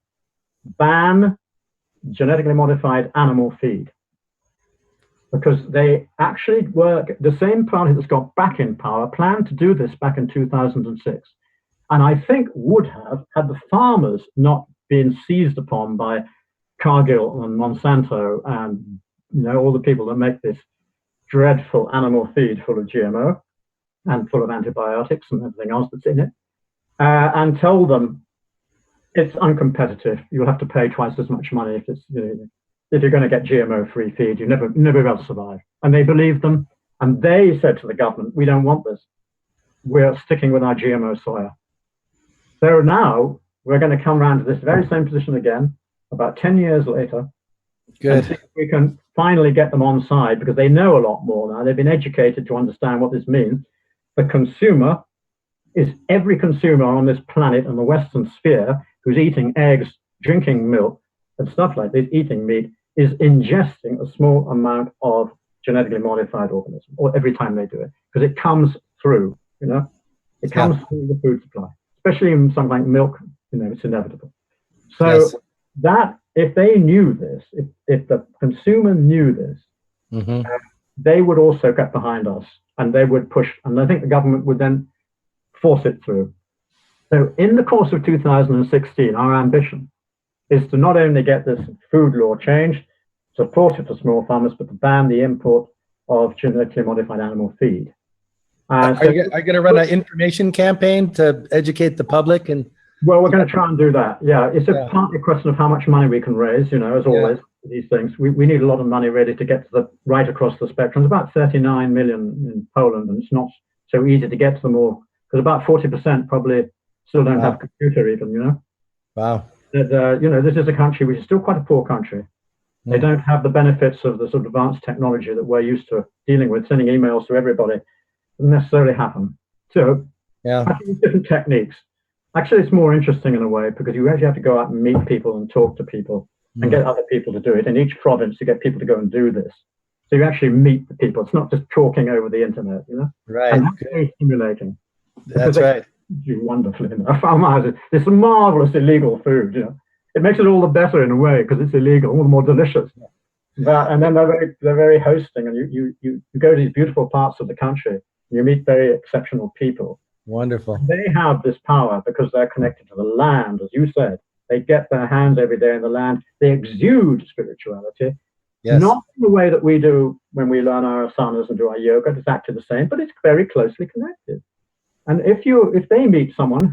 Ban genetically modified animal feed. Because they actually the same party that's got back in power planned to do this back in 2006. And I think would have, had the farmers not been seized upon by Cargill and Monsanto and all the people that make this dreadful animal feed full of GMO and full of antibiotics and everything else that's in it, and told them it's uncompetitive. You'll have to pay twice as much money if you're going to get GMO-free feed. You never be able to survive. And they believed them, and they said to the government, we don't want this. We're sticking with our GMO soya. So now we're going to come around to this very same position again, about 10 years later. Good. And see if we can finally get them on side, because they know a lot more now. They've been educated to understand what this means. The consumer is every consumer on this planet in the Western sphere who's eating eggs, drinking milk, and stuff like this, eating meat, is ingesting a small amount of genetically modified organism, or every time they do it, because it comes through, it comes through the food supply, especially in something like milk, it's inevitable. So that, if they knew this, if the consumer knew this, they would also get behind us, and they would push, and I think the government would then force it through. So in the course of 2016, our ambition is to not only get this food law changed, support it for small farmers, but to ban the import of genetically modified animal feed. Are you going to run an information campaign to educate the public? And well, we're going to try and do that. Yeah, it's partly a question of how much money we can raise. You know, as always, these things. We need a lot of money really to get to the right across the spectrum. It's about 39 million in Poland, and it's not so easy to get to them all because about 40% probably still don't have a computer even. You know. Wow. That you know, this is a country which is still quite a poor country. They don't have the benefits of the sort of advanced technology that we're used to dealing with. Sending emails to everybody doesn't necessarily happen. So I think it's different techniques. Actually, it's more interesting in a way because you actually have to go out and meet people and talk to people and get other people to do it. In each province, you get people to go and do this. So you actually meet the people. It's not just talking over the internet, you know? Right. And that's very stimulating. That's right. You wonderfully enough. It's a marvelous illegal food, you know? It makes it all the better in a way because it's illegal, all the more delicious. And then they're very hosting, and you go to these beautiful parts of the country, and you meet very exceptional people. Wonderful. They have this power because they're connected to the land, as you said. They get their hands every day in the land. They exude spirituality, not in the way that we do when we learn our asanas and do our yoga. It's actually the same, but it's very closely connected. And if they meet someone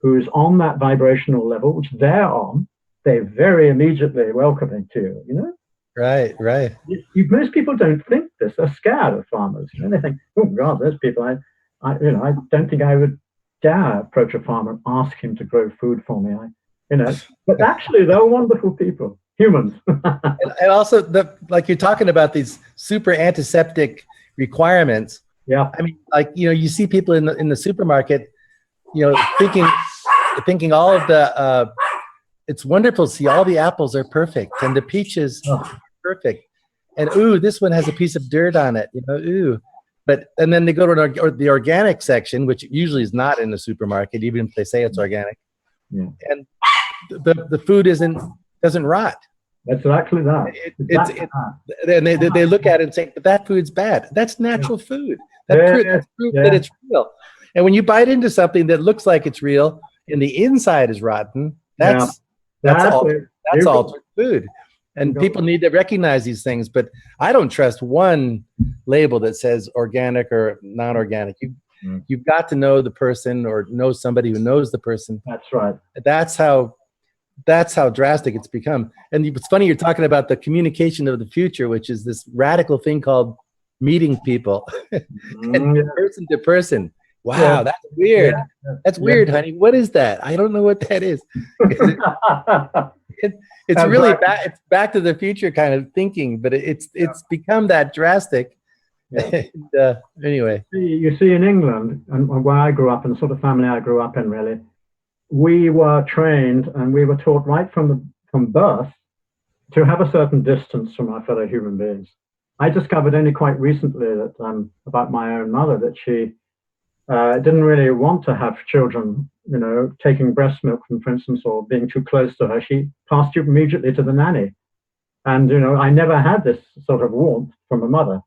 who's on that vibrational level, which they're on, they're very immediately welcoming to you. You know. Right. Most people don't think this. They're scared of farmers. You know, they think, oh God, those people. I don't think I would dare approach a farmer and ask him to grow food for me. But actually, they're wonderful people, humans. and also, like you're talking about these super antiseptic requirements. Yeah. I mean, like you see people in the supermarket, thinking all of the. It's wonderful to see all the apples are perfect and the peaches are perfect, and this one has a piece of dirt on it. And then they go to the organic section, which usually is not in the supermarket, even if they say it's organic. Yeah. And the food doesn't rot. That's exactly that. And they look at it and say, but that food's bad. That's natural food. That's proof that it's real. And when you bite into something that looks like it's real and the inside is rotten, that's altered food. And people need to recognize these things, but I don't trust one label that says organic or non-organic. You've got to know the person or know somebody who knows the person. That's right. That's how drastic it's become. And it's funny you're talking about the communication of the future, which is this radical thing called meeting people, and person to person. Wow, that's weird. That's weird, honey. What is that? I don't know what that is. It's really back to the future kind of thinking, but it's become that drastic. Anyway, you see in England and where I grew up and the sort of family I grew up in, really, we were trained and we were taught right from birth to have a certain distance from our fellow human beings. I discovered only quite recently that about my own mother that she didn't really want to have children, taking breast milk, for instance, or being too close to her. She passed you immediately to the nanny. And, I never had this sort of warmth from a mother.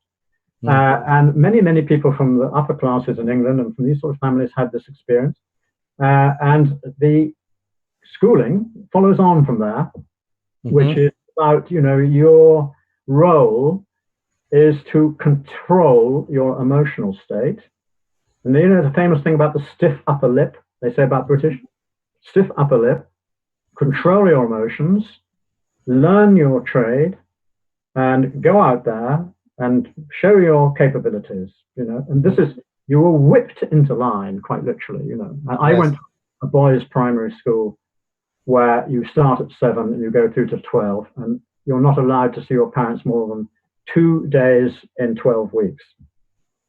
And many, many people from the upper classes in England and from these sort of families had this experience. And the schooling follows on from there, which is about, your role is to control your emotional state. And the famous thing about the stiff upper lip, they say about British, stiff upper lip, control your emotions, learn your trade, and go out there and show your capabilities, and this is, you were whipped into line, quite literally, I went to a boys' primary school where you start at 7 and you go through to 12, and you're not allowed to see your parents more than 2 days in 12 weeks.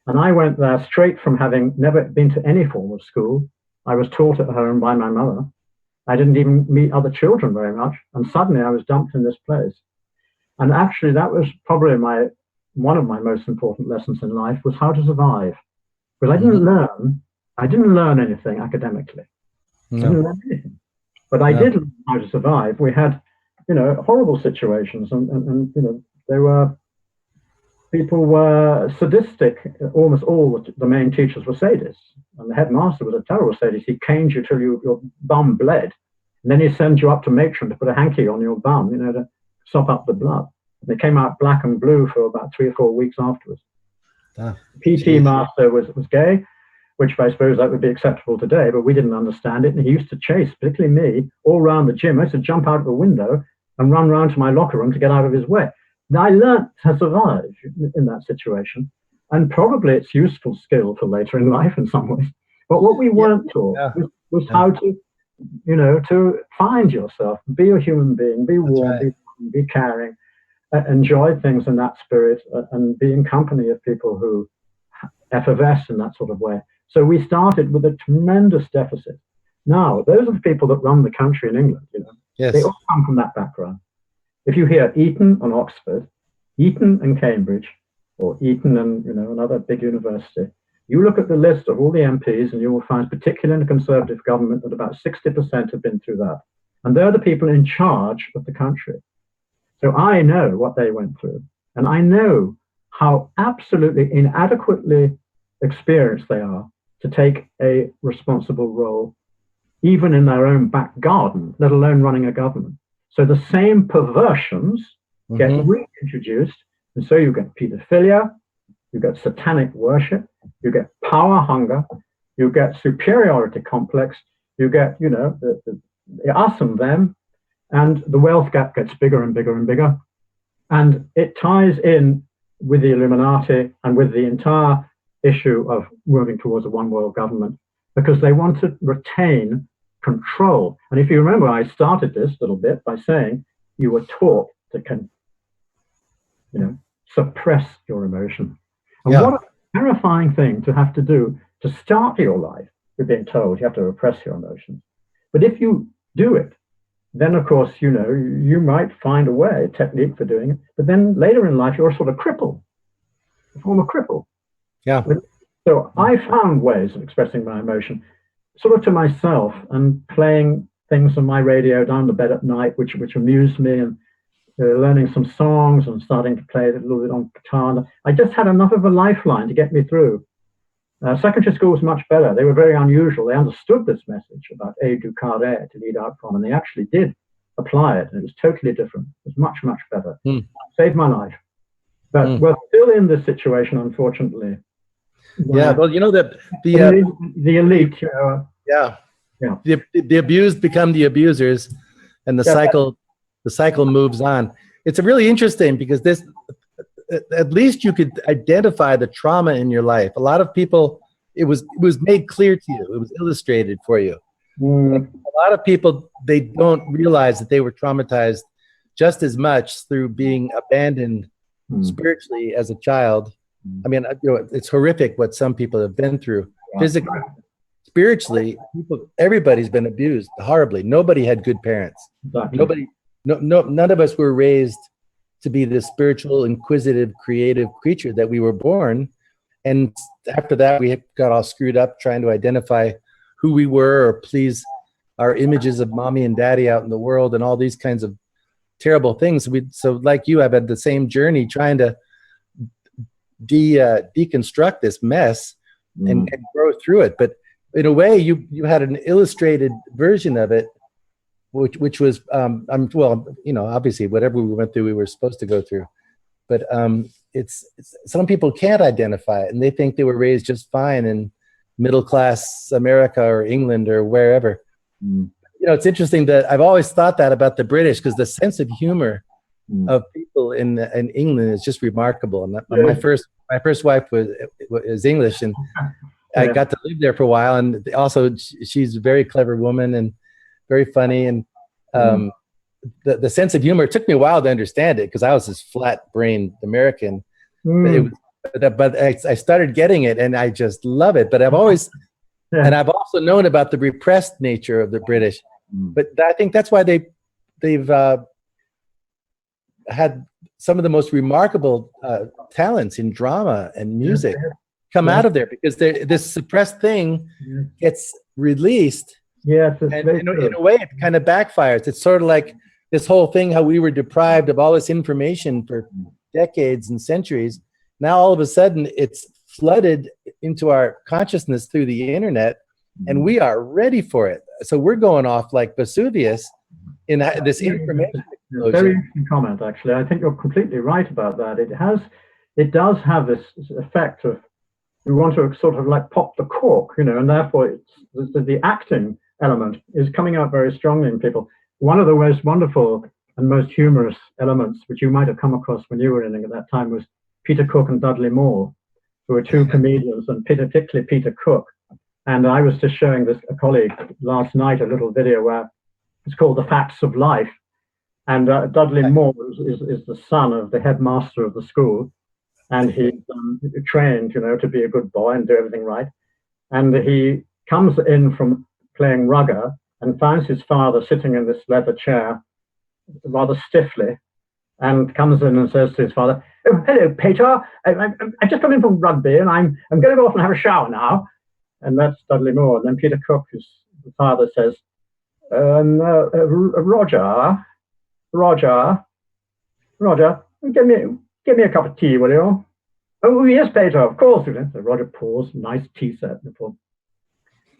And I went there straight from having never been to any form of school. I was taught at home by my mother. I didn't even meet other children very much. And suddenly I was dumped in this place. And actually that was probably one of my most important lessons in life, was how to survive. Because I didn't learn anything academically. I didn't learn anything. But I did learn how to survive. We had, horrible situations and people were sadistic. Almost all the main teachers were sadists. And the headmaster was a terrible sadist. He caned you till your bum bled. And then he'd send you up to matron to put a hanky on your bum, to sop up the blood. They came out black and blue for about 3 or 4 weeks afterwards. Ah, PT master was gay, which I suppose that would be acceptable today, but we didn't understand it. And he used to chase, particularly me, all around the gym. I used to jump out of the window and run round to my locker room to get out of his way. Now, I learned to survive in that situation, and probably it's useful skill for later in life in some ways. But what we weren't taught was how to, to find yourself, be a human being, be warm, be caring, enjoy things in that spirit, and be in company of people who effervesce in that sort of way. So we started with a tremendous deficit. Now, those are the people that run the country in England. Yes. They all come from that background. If you hear Eton and Oxford, Eton and Cambridge, or Eton and another big university, you look at the list of all the MPs and you will find, particularly in a Conservative government, that about 60% have been through that. And they're the people in charge of the country. So I know what they went through, and I know how absolutely inadequately experienced they are to take a responsible role, even in their own back garden, let alone running a government. So the same perversions get reintroduced, and so you get pedophilia, you get satanic worship, you get power hunger, you get superiority complex, you get, the us and them, and the wealth gap gets bigger and bigger and bigger. And it ties in with the Illuminati and with the entire issue of moving towards a one world government, because they want to retain control. And if you remember, I started this little bit by saying you were taught to suppress your emotion. And what a terrifying thing to have to do to start your life with being told you have to repress your emotions. But if you do it, then of course, you might find a way, a technique for doing it. But then later in life, you're sort of crippled, a form of cripple. Yeah. So I found ways of expressing my emotion, sort of to myself, and playing things on my radio down the bed at night, which amused me, and learning some songs and starting to play a little bit on guitar. I just had enough of a lifeline to get me through. Secondary school was much better. They were very unusual. They understood this message about aide du carré to lead out from, and they actually did apply it. And it was totally different. It was much, much better. Saved my life. But we're still in this situation, unfortunately. Yeah, well, the elite. The abused become the abusers, and the cycle moves on. It's really interesting because this, at least you could identify the trauma in your life. A lot of people, it was made clear to you. It was illustrated for you. A lot of people, they don't realize that they were traumatized just as much through being abandoned spiritually as a child. I mean, it's horrific what some people have been through. Physically, spiritually, everybody's been abused horribly. Nobody had good parents. Exactly. None of us were raised to be this spiritual, inquisitive, creative creature that we were born. And after that, we got all screwed up trying to identify who we were or please our images of mommy and daddy out in the world and all these kinds of terrible things. So like you, I've had the same journey trying to deconstruct this mess and grow through it. But in a way, you had an illustrated version of it, which was obviously whatever we went through, we were supposed to go through. But it's some people can't identify it, and they think they were raised just fine in middle class America or England or wherever. It's interesting that I've always thought that about the British, because the sense of humor of people in England is just remarkable. And my first wife was English, and I got to live there for a while. And also, she's a very clever woman and very funny. And the sense of humor, it took me a while to understand it because I was this flat-brained American. But I started getting it, and I just love it. But I've always, and I've also known about the repressed nature of the British. But I think that's why they've had some of the most remarkable talents in drama and music come out of there, because this suppressed thing gets released. Yes, and in a way, it kind of backfires. It's sort of like this whole thing, how we were deprived of all this information for decades and centuries. Now, all of a sudden, it's flooded into our consciousness through the internet, and we are ready for it. So we're going off like Vesuvius in this information Very interesting comment, actually. I think you're completely right about that. It does have this effect of, you want to sort of like pop the cork, you know, and therefore the acting element is coming out very strongly in people. One of the most wonderful and most humorous elements, which you might have come across when you were in at that time, was Peter Cook and Dudley Moore, who were two comedians, and particularly Peter Cook. And I was just showing this a colleague last night a little video where it's called The Facts of Life. And Dudley Moore is the son of the headmaster of the school. And he's trained, you know, to be a good boy and do everything right. And he comes in from playing rugger and finds his father sitting in this leather chair rather stiffly, and comes in and says to his father, "Oh, hello, Peter. I've just come in from rugby and I'm going to go off and have a shower now." And that's Dudley Moore. And then Peter Cook, his father, says, Roger, give me a cup of tea, will you?" "Oh, yes, Peter, of course." So Roger pours, nice tea set before.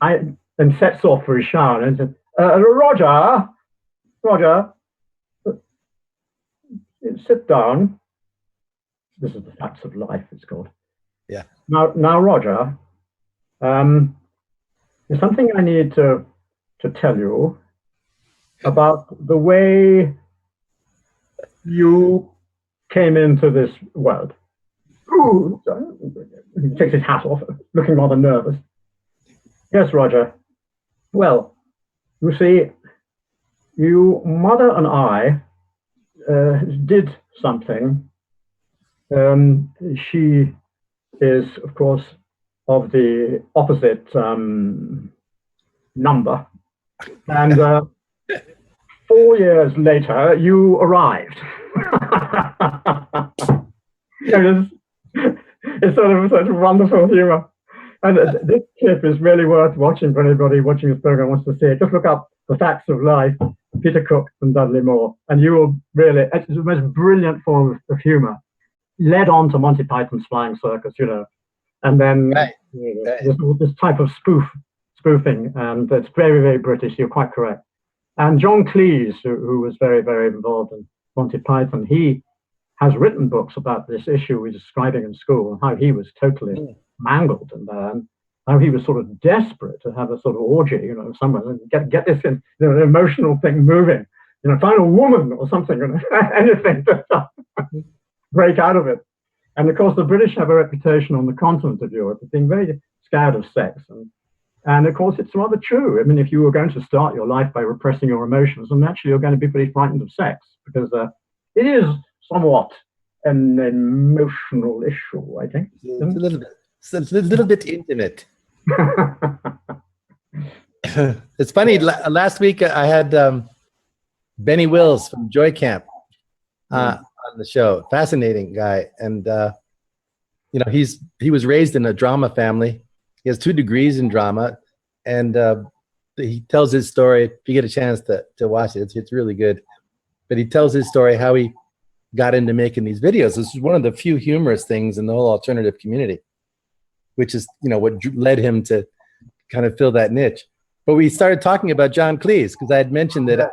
And sets off for his shower and says, Roger, sit down. This is The Facts of Life, it's called. Yeah. Now, Roger, there's something I need to tell you about the way you came into this world. Ooh, he takes his hat off, looking rather nervous. "Yes, Roger. Well, you see, your mother and I did something. She is, of course, of the opposite number. And 4 years later, you arrived." It's sort of such wonderful humor. And this clip is really worth watching for anybody watching this program wants to see it. Just look up The Facts of Life, Peter Cook and Dudley Moore, and you will really, it's the most brilliant form of humor. Led on to Monty Python's Flying Circus, you know, and then this type of spoofing, and it's very, very British, you're quite correct. And John Cleese, who was very, very involved in Monty Python, he has written books about this issue we're describing in school, and how he was totally mangled, and how he was sort of desperate to have a sort of orgy, you know, somewhere, and get this in, you know, an emotional thing moving, you know, find a woman or something, you know, anything to break out of it. And of course, the British have a reputation on the continent of Europe of being very scared of sex, and of course, it's rather true. I mean, if you were going to start your life by repressing your emotions, then naturally you're going to be pretty frightened of sex, because it is somewhat an emotional issue, I think. It's a little bit intimate. It's funny. Last week I had Benny Wills from Joy Camp on the show. Fascinating guy, and you know, he was raised in a drama family. He has 2 degrees in drama, and he tells his story. If you get a chance to watch it, it's really good. But he tells his story how he got into making these videos. This is one of the few humorous things in the whole alternative community, which is, you know, what led him to kind of fill that niche. But we started talking about John Cleese, because I had mentioned that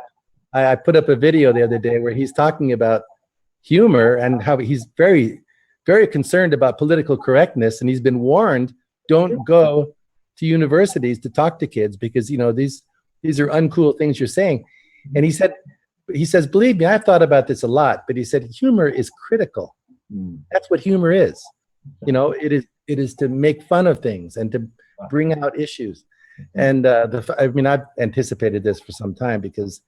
I put up a video the other day where he's talking about humor and how he's very, very concerned about political correctness. And he's been warned, don't go to universities to talk to kids, because, you know, these are uncool things you're saying. And he says, believe me, I've thought about this a lot, but he said, humor is critical. That's what humor is. You know, it is to make fun of things and to bring out issues. And I mean, I've anticipated this for some time, because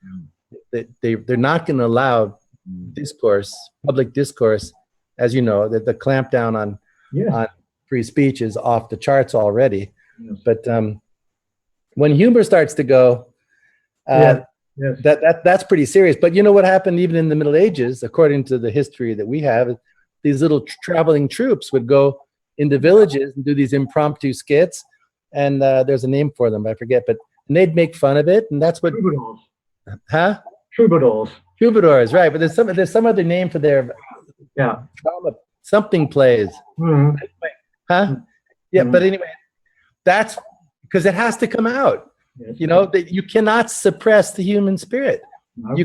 they're not going to allow discourse, public discourse, as you know, that the clampdown on free speech is off the charts already. But when humor starts to go, that's pretty serious. But you know what happened even in the Middle Ages, according to the history that we have, these little traveling troops would go into villages and do these impromptu skits, and there's a name for them, I forget, but they'd make fun of it, and that's what. Troubadours. Huh? Troubadours. Troubadours, right? But there's some other name for their drama, something plays. Mm-hmm. Huh? Yeah, but anyway, that's because it has to come out. Yes. You know, that you cannot suppress the human spirit. No.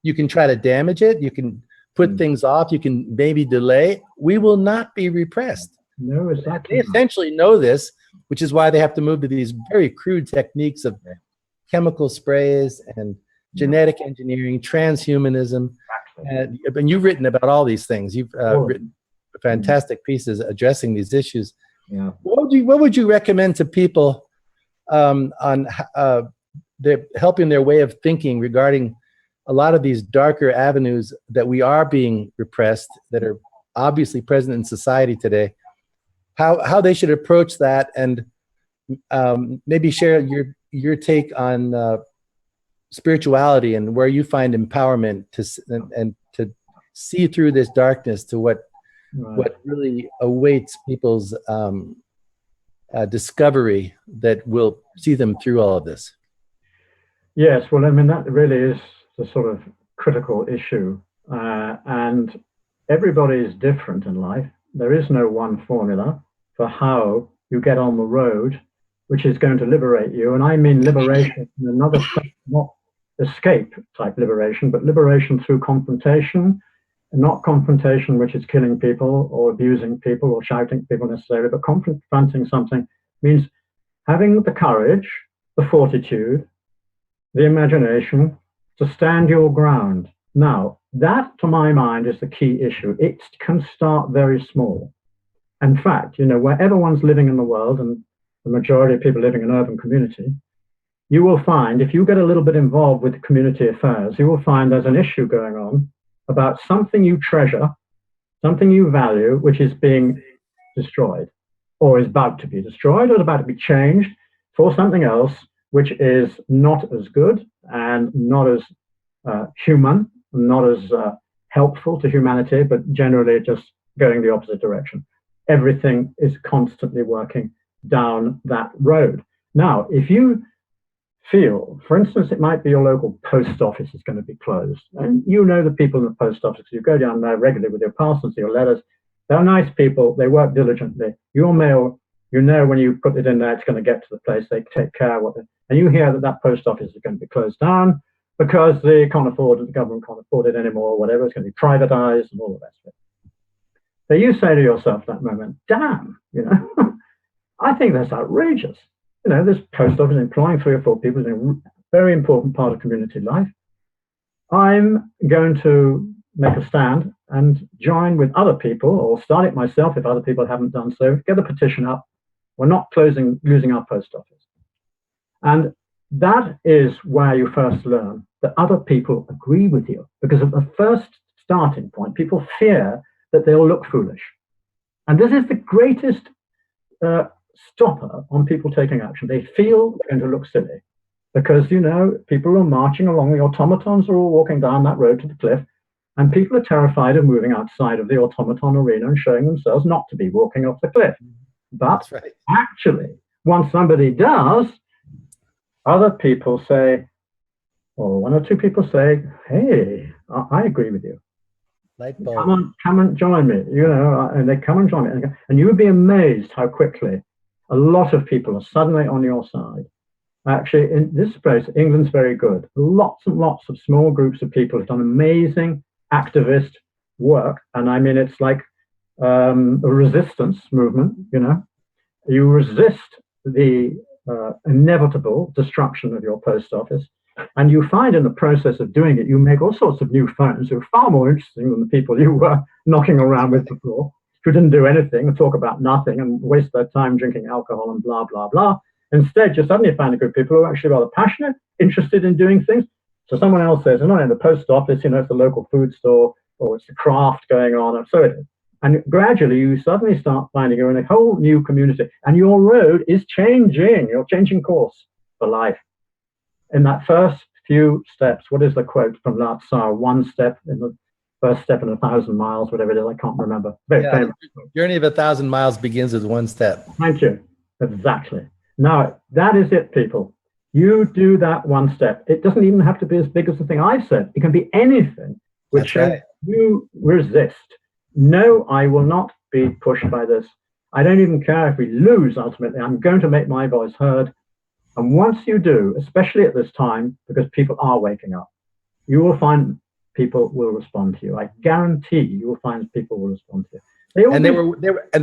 You can try to damage it. You can put things off. You can maybe delay. We will not be repressed. No, exactly. They essentially know this, which is why they have to move to these very crude techniques of chemical sprays and genetic engineering, transhumanism. And you've written about all these things. You've written fantastic pieces addressing these issues. Yeah. What would you recommend to people on helping their way of thinking regarding a lot of these darker avenues that we are being repressed, that are obviously present in society today? How they should approach that, and maybe share your take on spirituality and where you find empowerment and to see through this darkness to what really awaits people's discovery that will see them through all of this. Yes, well, I mean, that really is the sort of critical issue, and everybody is different in life. There is no one formula for how you get on the road which is going to liberate you. And I mean liberation in another sense, not escape type liberation, but liberation through confrontation, and not confrontation which is killing people or abusing people or shouting at people necessarily, but confronting something means having the courage, the fortitude, the imagination to stand your ground. Now, that to my mind is the key issue. It can start very small. In fact, you know, wherever one's living in the world, and the majority of people living in urban community, you will find, if you get a little bit involved with community affairs, you will find there's an issue going on about something you treasure, something you value, which is being destroyed, or is about to be destroyed, or about to be changed for something else, which is not as good and not as human, not as helpful to humanity, but generally just going the opposite direction. Everything is constantly working down that road. Now, if you feel, for instance, it might be your local post office is going to be closed, and you know the people in the post office, you go down there regularly with your parcels, your letters, they're nice people, they work diligently. Your mail, you know when you put it in there, it's going to get to the place, they take care of it. And you hear that that post office is going to be closed down because they can't afford it, the government can't afford it anymore, or whatever, it's going to be privatized and all the rest of it. So you say to yourself at that moment, damn, you know, I think that's outrageous. You know, this post office employing 3 or 4 people is a very important part of community life. I'm going to make a stand and join with other people, or start it myself if other people haven't done so, get a petition up. We're not losing our post office. And that is where you first learn that other people agree with you, because at the first starting point, people fear that they'll look foolish. And this is the greatest stopper on people taking action. They feel they're going to look silly because, you know, people are marching along, the automatons are all walking down that road to the cliff, and people are terrified of moving outside of the automaton arena and showing themselves not to be walking off the cliff. But actually, once somebody does, other people say, or 1 or 2 people say, hey, I agree with you. Come and join me, you know, and they come and join me. And you would be amazed how quickly a lot of people are suddenly on your side. Actually, in this place, England's very good. Lots and lots of small groups of people have done amazing activist work. And I mean, it's like a resistance movement, you know. You resist the inevitable destruction of your post office. And you find in the process of doing it, you make all sorts of new friends who are far more interesting than the people you were knocking around with before, who didn't do anything and talk about nothing and waste their time drinking alcohol and blah, blah, blah. Instead, you suddenly find a group of people who are actually rather passionate, interested in doing things. So someone else says, not in the post office, you know, it's the local food store, or it's the craft going on, and so it is. And gradually, you suddenly start finding you're in a whole new community, and your road is changing. You're changing course for life. In that first few steps, what is the quote from Lao Tzu? 1 step in the first step in 1,000 miles, whatever it is, I can't remember. Very famous. Journey of 1,000 miles begins with 1 step. Thank you. Exactly. Now, that is it, people. You do that 1 step. It doesn't even have to be as big as the thing I said. It can be anything which you resist. No, I will not be pushed by this. I don't even care if we lose ultimately. I'm going to make my voice heard. And once you do, especially at this time, because people are waking up, you will find people will respond to you. I guarantee you will find people will respond to you.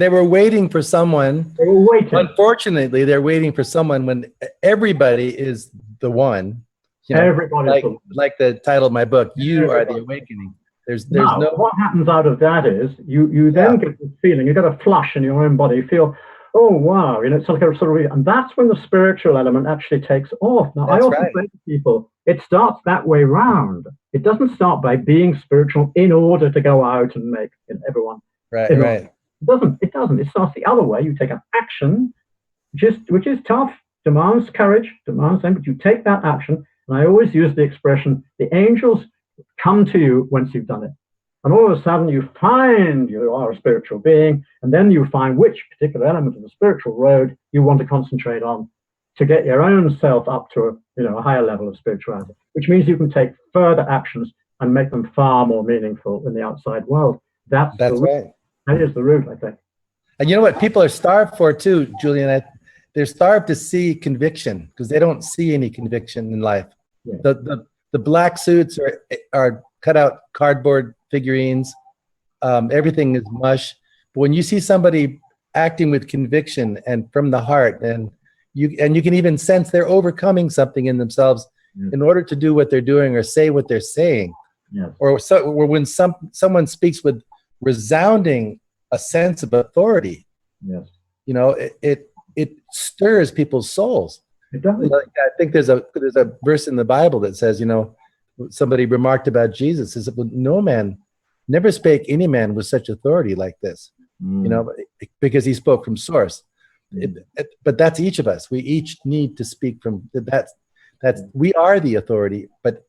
They were waiting for someone. They were waiting. Unfortunately, they're waiting for someone when everybody is the one. You know, Everybody, like the title of my book, You Are the Awakening. There's no. What happens out of that is you then get this feeling. You get a flush in your own body. You feel, oh wow, you know, it's like a sort of, and that's when the spiritual element actually takes off. Now, I often say to people, it starts that way round. It doesn't start by being spiritual in order to go out and make everyone. Right. It doesn't. It starts the other way. You take an action, which is tough, demands courage, demands time, but you take that action. And I always use the expression, the angels come to you once you've done it. And all of a sudden you find you are a spiritual being, and then you find which particular element of the spiritual road you want to concentrate on to get your own self up to a higher level of spirituality, which means you can take further actions and make them far more meaningful in the outside world. That's right. That is the route, I think. And you know what people are starved for too, Julian? They're starved to see conviction because they don't see any conviction in life. Yeah. The black suits are cut out cardboard figurines. Everything is mush. But when you see somebody acting with conviction and from the heart, and you can even sense they're overcoming something in themselves in order to do what they're doing or say what they're saying. Yes. Or when someone speaks with resounding a sense of authority, yes, it stirs people's souls. It does. I think there's a verse in the Bible that says, somebody remarked about Jesus, is that no man never spake any man with such authority like this, because he spoke from source. But that's each of us. We each need to speak from that's we are the authority, but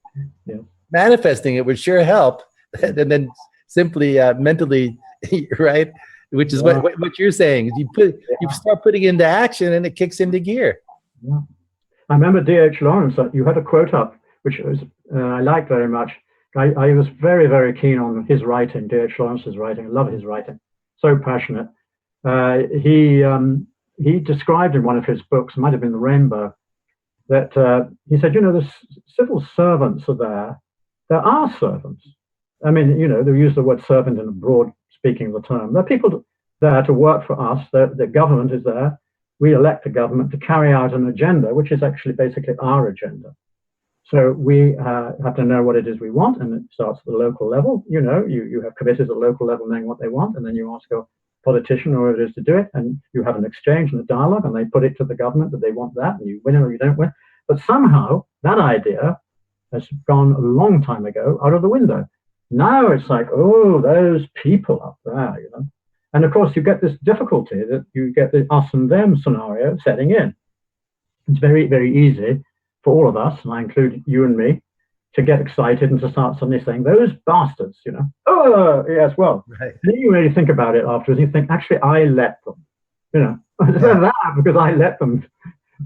manifesting it would sure help. And then simply mentally, right? Which is what you're saying. You start putting into action and it kicks into gear. Yeah. I remember D.H. Lawrence, you had a quote up, which was I liked very much. I was very, very keen on his writing, D.H. Lawrence's writing. I love his writing. So passionate. He described in one of his books, might have been The Rainbow, that he said, the civil servants are there. There are servants. I mean, they use the word servant in a broad speaking of the term. There are people there to work for us. The government is there. We elect a government to carry out an agenda, which is actually basically our agenda. So we have to know what it is we want, and it starts at the local level. You have committees at the local level knowing what they want, and then you ask a politician or whoever it is to do it, and you have an exchange and a dialogue, and they put it to the government that they want that, and you win or you don't win. But somehow that idea has gone a long time ago out of the window. Now it's like, oh, those people up there, And of course, you get this difficulty that you get the us and them scenario setting in. It's very, very easy for all of us, and I include you and me, to get excited and to start suddenly saying, those bastards, Oh, yes, well. Right. Then you really think about it afterwards, and you think, actually, I let them. Because I let them.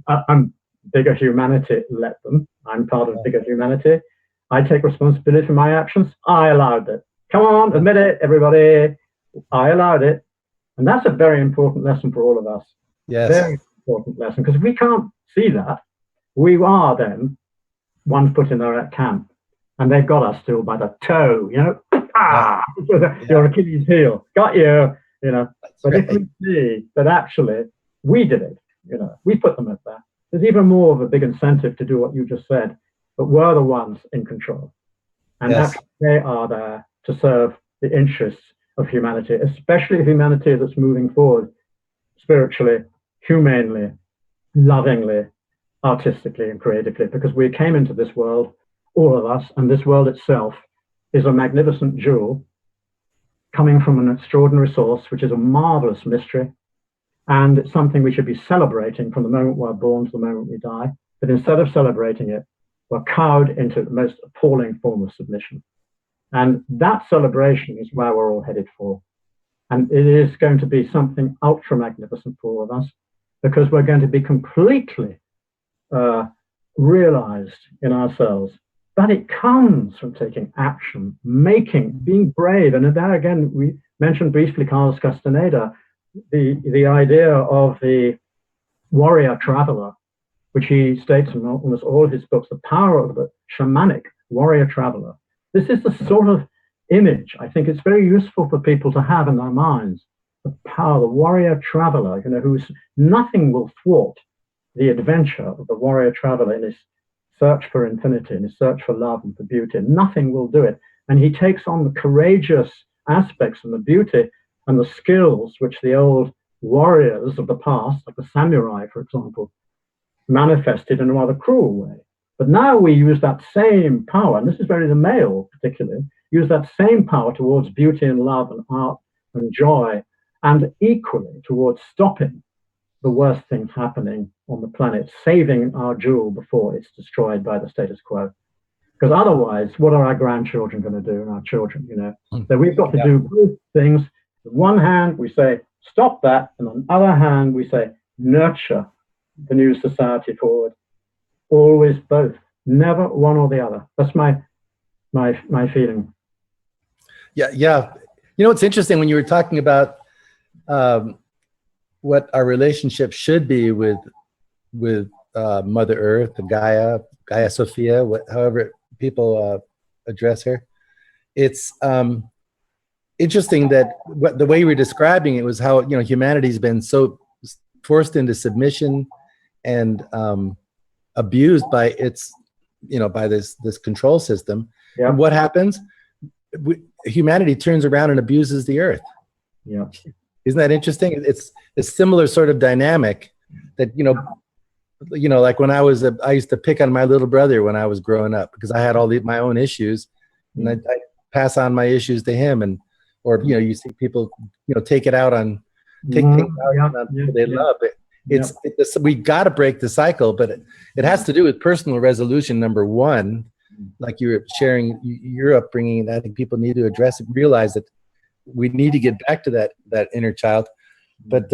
I'm bigger humanity let them. I'm part of bigger humanity. I take responsibility for my actions. I allowed it. Come on, admit it, everybody. I allowed it. And that's a very important lesson for all of us. Yes. Very important lesson. Because if we can't see that, we are then one foot in their camp. And they've got us still by the toe, your Achilles heel. Got you, But if we see that actually we did it, we put them up there, there's even more of a big incentive to do what you just said. But we're the ones in control. And actually they are there to serve the interests of humanity, especially humanity that's moving forward spiritually, humanely, lovingly, artistically, and creatively, because we came into this world, all of us, and this world itself is a magnificent jewel coming from an extraordinary source, which is a marvelous mystery. And it's something we should be celebrating from the moment we're born to the moment we die. But instead of celebrating it, we're cowed into the most appalling form of submission. And that celebration is where we're all headed for. And it is going to be something ultra magnificent for all of us, because we're going to be completely realized in ourselves that it comes from taking action, being brave. And there again, we mentioned briefly Carlos Castaneda, the idea of the warrior traveler, which he states in almost all his books, the power of the shamanic warrior traveler. This is the sort of image I think it's very useful for people to have in their minds. The power, the warrior traveler, you know, who's nothing will thwart the adventure of the warrior traveler in his search for infinity, in his search for love and for beauty. Nothing will do it. And he takes on the courageous aspects and the beauty and the skills which the old warriors of the past, like the samurai, for example, manifested in a rather cruel way. But now we use that same power, and this is very the male particularly, use that same power towards beauty and love and art and joy, and equally towards stopping the worst things happening on the planet, saving our jewel before it's destroyed by the status quo. Because otherwise, what are our grandchildren going to do and our children, you know? So we've got to do both things. On one hand, we say, stop that. And on the other hand, we say, nurture the new society forward. Always both, never one or the other. That's my feeling. Yeah. You know, it's interesting when you were talking about what our relationship should be with Mother Earth, Gaia Sophia, however people address her. It's interesting that the way you were describing it was how, you know, humanity's been so forced into submission and abused by its, you know, by this control system. Yeah. And what happens? Humanity turns around and abuses the earth. Yeah. Isn't that interesting? It's a similar sort of dynamic that, you know, like when I used to pick on my little brother when I was growing up because I had all my own issues, and I pass on my issues to him, or you know, you see people, you know, take things out on people they love. We got to break the cycle, but it has to do with personal resolution. Number one, like you were sharing your upbringing, I think people need to address it, realize that we need to get back to that inner child, but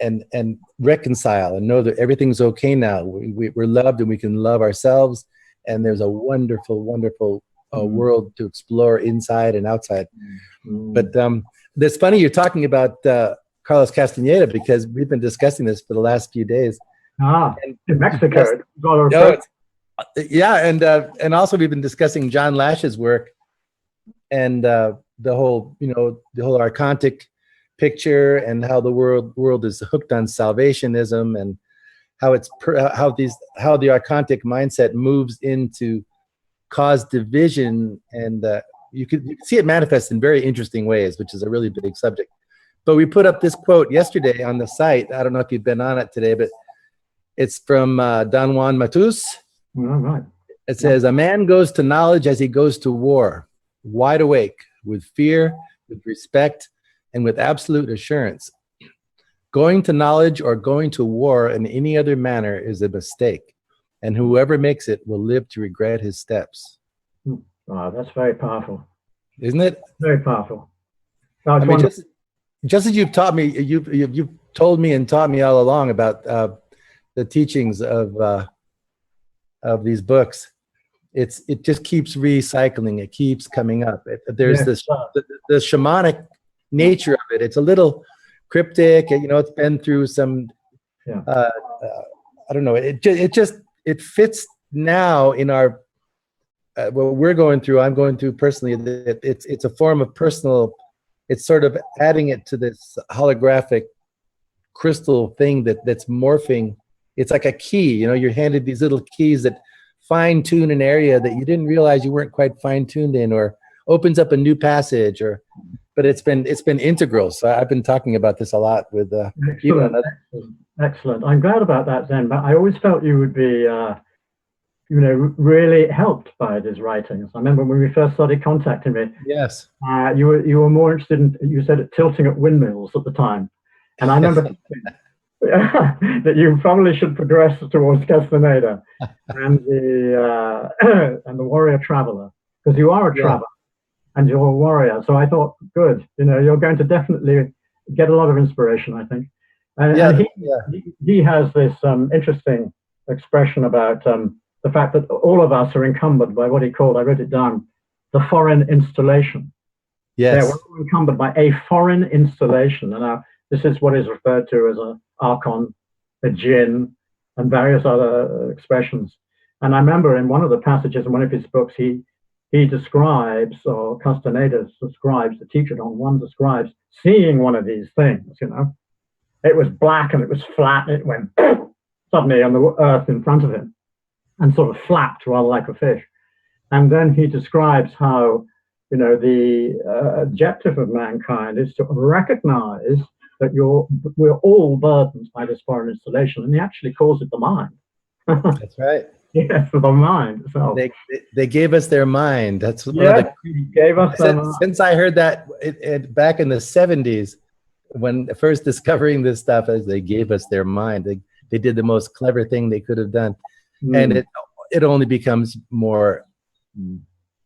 and reconcile and know that everything's okay now. We're loved and we can love ourselves, and there's a wonderful, wonderful world to explore inside and outside. But it's funny you're talking about Carlos Castaneda, because we've been discussing this for the last few days. In Mexico. And also we've been discussing John Lash's work and the whole archontic picture, and how the world is hooked on salvationism, and how how the archontic mindset moves into cause division, and you can see it manifest in very interesting ways, which is a really big subject. But we put up this quote yesterday on the site. I don't know if you've been on it today, but it's from Don Juan Matus. All right. It says, "A man goes to knowledge as he goes to war, wide awake, with fear, with respect, and with absolute assurance. Going to knowledge or going to war in any other manner is a mistake, and whoever makes it will live to regret his steps." Wow, that's very powerful. Isn't it? Very powerful. I mean, just as you've taught me, you've told me and taught me all along about the teachings of these books. It just keeps recycling. It keeps coming up. There's the shamanic nature of it. It's a little cryptic. You know, it's been through some. I don't know. It fits now in our what we're going through. I'm going through personally. It's a form of personal. It's sort of adding it to this holographic crystal thing that's morphing. It's like a key. You know, you're handed these little keys that fine tune an area that you didn't realize you weren't quite fine tuned in, or opens up a new passage, but it's been integral. So I've been talking about this a lot with Excellent. I'm glad about that, Zen, but I always felt you would be really helped by his writings. I remember when we first started contacting me. Yes. You were more interested in, you said, tilting at windmills at the time, and I remember that you probably should progress towards Castaneda and the warrior traveler, because you are a traveler and you're a warrior. So I thought, good, you're going to definitely get a lot of inspiration, I think. And he has this interesting expression about the fact that all of us are encumbered by what he called, I wrote it down, the foreign installation. Yes. Yeah, we're encumbered by a foreign installation. And this is what is referred to as an archon, a jinn, and various other expressions. And I remember in one of the passages in one of his books, he he describes, or Castaneda describes, the teacher Don Juan describes seeing one of these things, you know. It was black and it was flat, and it went suddenly on the earth in front of him and sort of flapped rather like a fish. And then he describes how, you know, the objective of mankind is to recognize that we're all burdened by this foreign installation, and he actually calls it the mind. That's right. Yes, the mind itself. They gave us their mind. That's one yeah, of the, he gave us since I heard that back in the 70s, when first discovering this stuff, as they gave us their mind. They did the most clever thing they could have done. And it only becomes more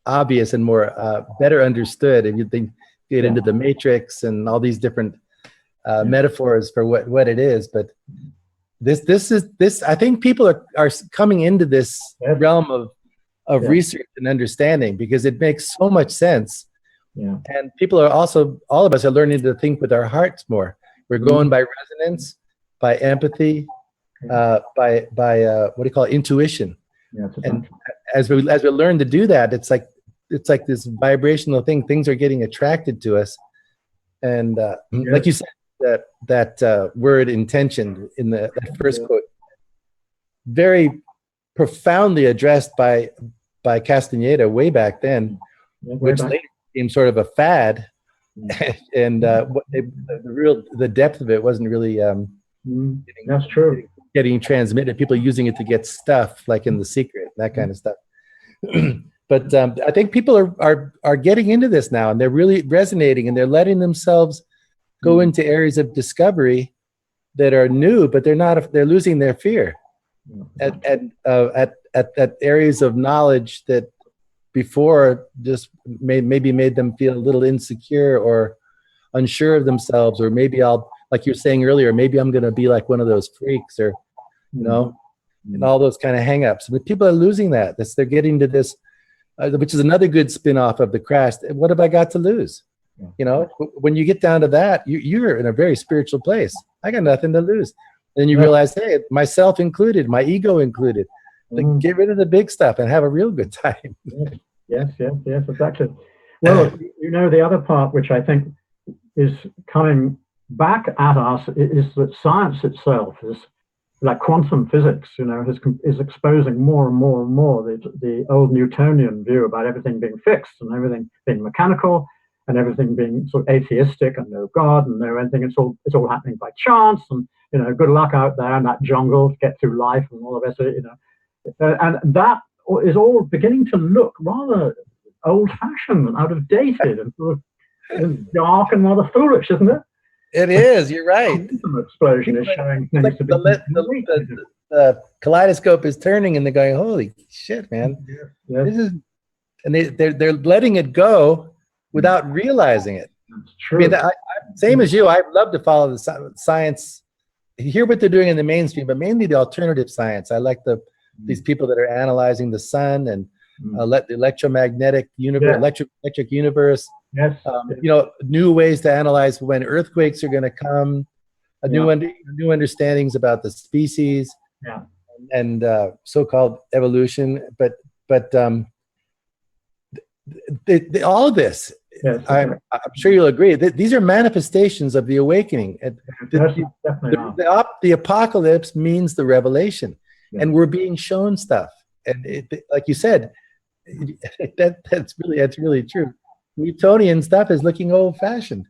obvious and more better understood if you get into the matrix and all these different metaphors for what it is. But this I think people are coming into this realm of research and understanding, because it makes so much sense. Yeah. And people are also, all of us are learning to think with our hearts more. We're going by resonance, by empathy, by what do you call it? Intuition. Yeah, and as we learn to do that, it's like this vibrational thing. Things are getting attracted to us, and like you said, that word intention in that first quote, very profoundly addressed by Castaneda way back then, which later became sort of a fad, and the depth of it wasn't really that's true. Getting transmitted. People using it to get stuff, like in The Secret, that kind of stuff. But I think people are getting into this now, and they're really resonating, and they're letting themselves go into areas of discovery that are new, but they're losing their fear at areas of knowledge that before just maybe made them feel a little insecure or unsure of themselves, or maybe like you were saying earlier, maybe I'm going to be like one of those freaks, or, you know, and all those kind of hang-ups. But people are losing that. They're getting to this, which is another good spin-off of the crash. What have I got to lose? You know, when you get down to that, you're in a very spiritual place. I got nothing to lose. And you realize, hey, myself included, my ego included. Like, get rid of the big stuff and have a real good time. Yes, exactly. Well, you know, the other part which I think is coming back at us is that science itself is like quantum physics, you know, is exposing more and more and more the old Newtonian view about everything being fixed and everything being mechanical and everything being sort of atheistic and no God and no anything. It's all happening by chance, and, you know, good luck out there in that jungle to get through life and all the rest of it, you know. And that is all beginning to look rather old-fashioned and out of dated and sort of dark and rather foolish, isn't it? It is. You're right. The explosion is showing things like to be the kaleidoscope is turning, and they're going, "Holy shit, man! This is," and they're letting it go without realizing it. That's true. I mean, same as you, I love to follow the science, hear what they're doing in the mainstream, but mainly the alternative science. I like these people that are analyzing the sun and the electromagnetic universe, electric universe. Yes. You know, new ways to analyze when earthquakes are going to come, new understandings about the species, and so-called evolution. But all of this, I'm sure you'll agree, that these are manifestations of the awakening. The apocalypse means the revelation, and we're being shown stuff. And like you said, that's really true. Newtonian stuff is looking old-fashioned.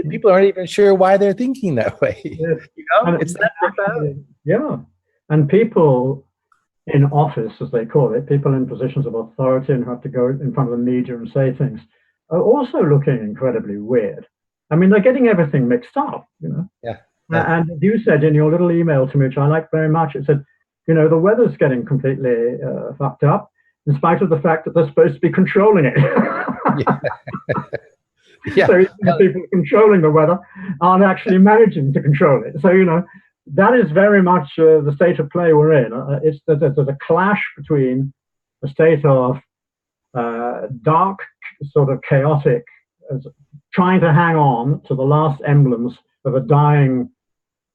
People aren't even sure why they're thinking that way. You know, it's that profound. Yeah, and people in office, as they call it, people in positions of authority and have to go in front of the media and say things, are also looking incredibly weird. I mean, they're getting everything mixed up, you know. And you said in your little email to me, which I liked very much, it said, you know, the weather's getting completely fucked up, in spite of the fact that they're supposed to be controlling it. So the people controlling the weather aren't actually managing to control it. So, you know, that is very much the state of play we're in. There's a clash between a state of dark, sort of chaotic, trying to hang on to the last emblems of a dying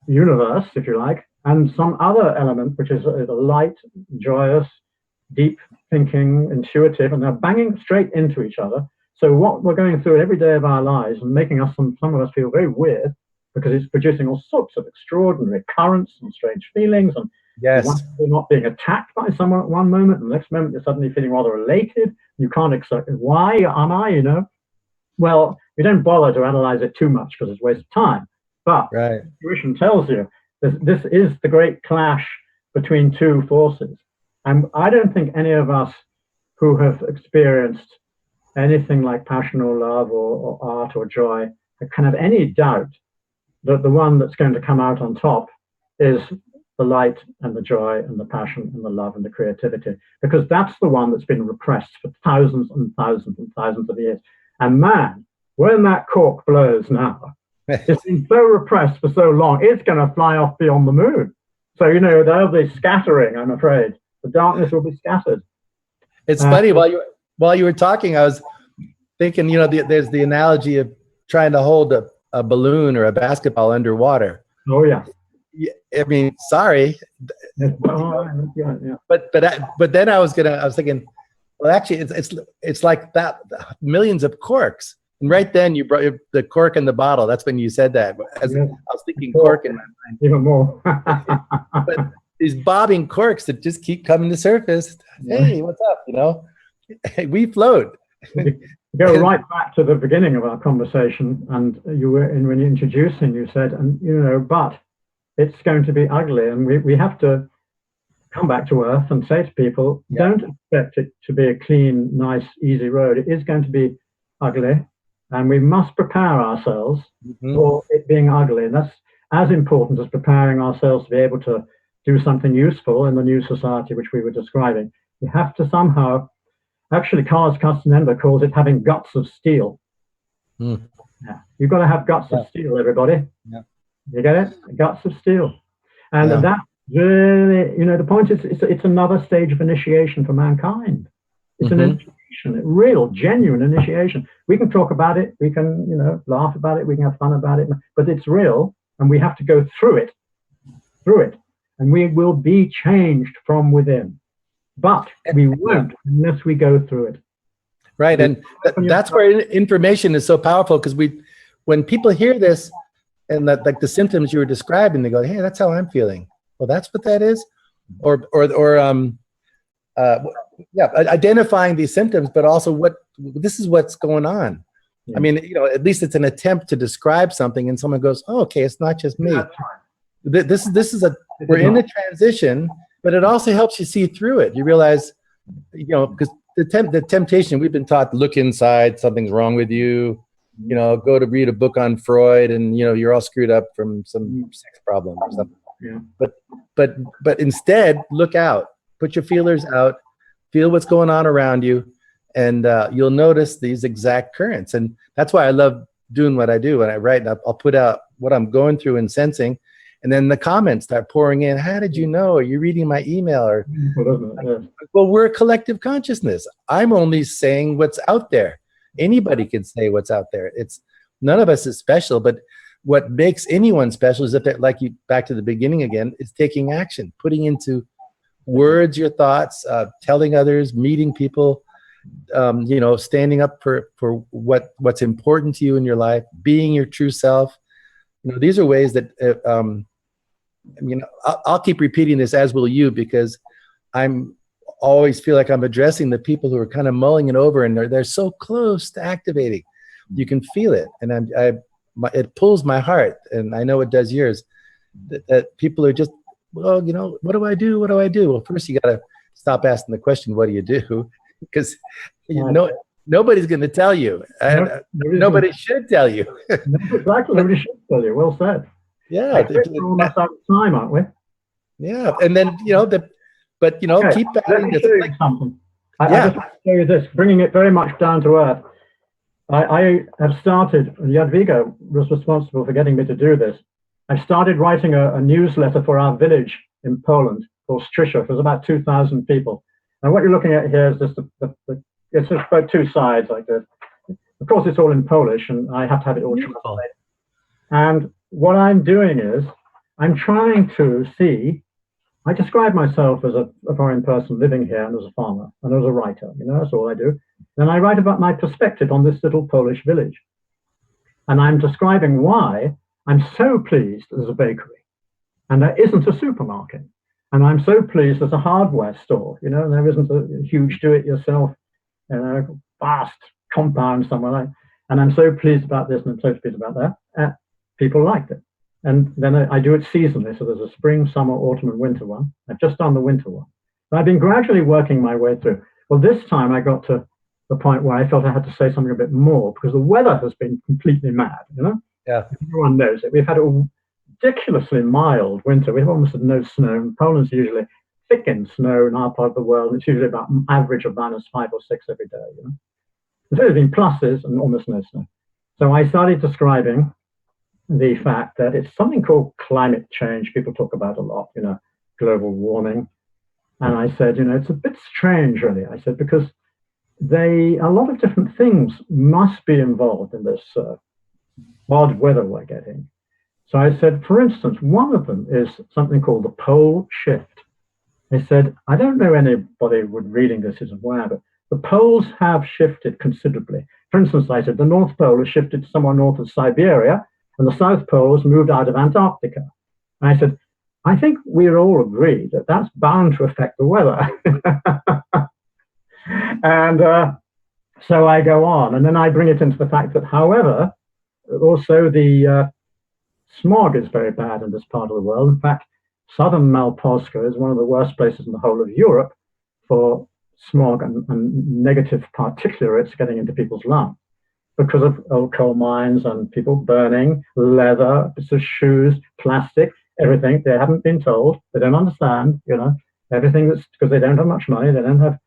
universe, if you like, and some other element which is a light, joyous, deep thinking, intuitive, and they're banging straight into each other. So what we're going through every day of our lives and making us, some of us feel very weird because it's producing all sorts of extraordinary currents and strange feelings. And Yes. you're not being attacked by someone at one moment, and the next moment you're suddenly feeling rather elated. You can't accept, why am I, you know? Well, we don't bother to analyze it too much because it's a waste of time. But Right. intuition tells you this is the great clash between two forces. And I don't think any of us who have experienced anything like passion or love or art or joy can have any doubt that the one that's going to come out on top is the light and the joy and the passion and the love and the creativity, because that's the one that's been repressed for thousands and thousands and thousands of years. And man, when that cork blows now, it's been so repressed for so long, it's going to fly off beyond the moon. So, you know, there'll be scattering, I'm afraid. The darkness will be scattered. It's funny, while you were talking, I was thinking, you know, there's the analogy of trying to hold a balloon or a basketball underwater. Oh, yeah. I mean, sorry. Yeah. But then I was thinking, well, actually, it's like that, millions of corks. And right then you brought the cork in the bottle. That's when you said that. I was thinking cork in my mind. Even more. But these bobbing corks that just keep coming to surface. Hey, what's up? You know, we float. Go right back to the beginning of our conversation, and you were when you introducing, you said, and you know, but it's going to be ugly, and we have to come back to earth and say to people, don't expect it to be a clean, nice, easy road. It is going to be ugly, and we must prepare ourselves for it being ugly. And that's as important as preparing ourselves to be able to do something useful in the new society which we were describing. You have to somehow, actually Carl Castaneda calls it having guts of steel. Yeah. You've got to have guts of steel, everybody. Yeah. You get it? Guts of steel. And that really, you know, the point is it's another stage of initiation for mankind. It's an initiation, a real, genuine initiation. We can talk about it, we can, you know, laugh about it, we can have fun about it, but it's real, and we have to go through it, and we will be changed from within. But we won't unless we go through it. Right, and that's where information is so powerful, because when people hear this and that, like the symptoms you were describing, they go, "Hey, that's how I'm feeling." Well, that's what that is, identifying these symptoms, but also this is what's going on. I mean, you know, at least it's an attempt to describe something, and someone goes, "Oh, okay, it's not just me." This is we're in a transition, but it also helps you see through it. You realize, you know, because the temptation, we've been taught, look inside, something's wrong with you. You know, go to read a book on Freud, and you know you're all screwed up from some sex problem or something. Yeah. But instead, look out. Put your feelers out. Feel what's going on around you, and you'll notice these exact currents. And that's why I love doing what I do. When I write, I'll put out what I'm going through and sensing, and then the comments start pouring in. How did you know? Are you reading my email? Or well, we're a collective consciousness. I'm only saying what's out there. Anybody can say what's out there. It's none of us is special, but what makes anyone special is if they're, like you, back to the beginning again, is taking action, putting into words your thoughts, telling others, meeting people, you know, standing up for what's important to you in your life, being your true self. You know, these are ways that you know, I'll keep repeating this, as will you, because I'm always feel like I'm addressing the people who are kind of mulling it over, and they're so close to activating. You can feel it, and it pulls my heart, and I know it does yours. That people are just, well, you know, what do I do? What do I do? Well, first you got to stop asking the question, what do you do? Because you know, nobody's going to tell you. Nobody should tell you. Exactly, nobody should tell you. Well said. Yeah, we're almost out of time, aren't we? Yeah, and then you know but you know, keep let me show you something. I just want to show you this, bringing it very much down to earth. I have started, Jadwiga was responsible for getting me to do this. I started writing a newsletter for our village in Poland called Stryszów. There's about 2,000 people. And what you're looking at here is just it's just about two sides like this. Of course, it's all in Polish, and I have to have it all translated. And what I'm doing is I'm trying to see I describe myself as a foreign person living here and as a farmer and as a writer. That's all I do. Then I write about my perspective on this little Polish village. And I'm describing why I'm so pleased there's a bakery and there isn't a supermarket. And I'm so pleased there's a hardware store, and there isn't a huge do-it-yourself, vast compound somewhere. And I'm so pleased about this and I'm so pleased about that. People liked it. And then I do it seasonally. So there's a spring, summer, autumn, and winter one. I've just done the winter one. But I've been gradually working my way through. Well, this time I got to the point where I felt I had to say something a bit more because the weather has been completely mad, Yeah. Everyone knows it. We've had a ridiculously mild winter. We've almost had no snow. Poland's usually thick in snow in our part of the world. It's usually about average of -5 or 6 every day, So there's been pluses and almost no snow. So I started describing the fact that it's something called climate change. People talk about a lot, global warming. And I said, it's a bit strange, really. I said, because a lot of different things must be involved in this odd weather we're getting. So I said, for instance, one of them is something called the pole shift. I said, I don't know anybody would reading this is aware, but the poles have shifted considerably. For instance, I said, the North Pole has shifted to somewhere north of Siberia, and the South Pole has moved out of Antarctica. And I said, I think we're all agreed that that's bound to affect the weather. And so I go on, and then I bring it into the fact that, however, also the smog is very bad in this part of the world. In fact, southern Malpolska is one of the worst places in the whole of Europe for smog and negative particulates getting into people's lungs because of old coal mines and people burning leather, bits of shoes, plastic, everything. They haven't been told. They don't understand, everything that's because they don't have much money. They don't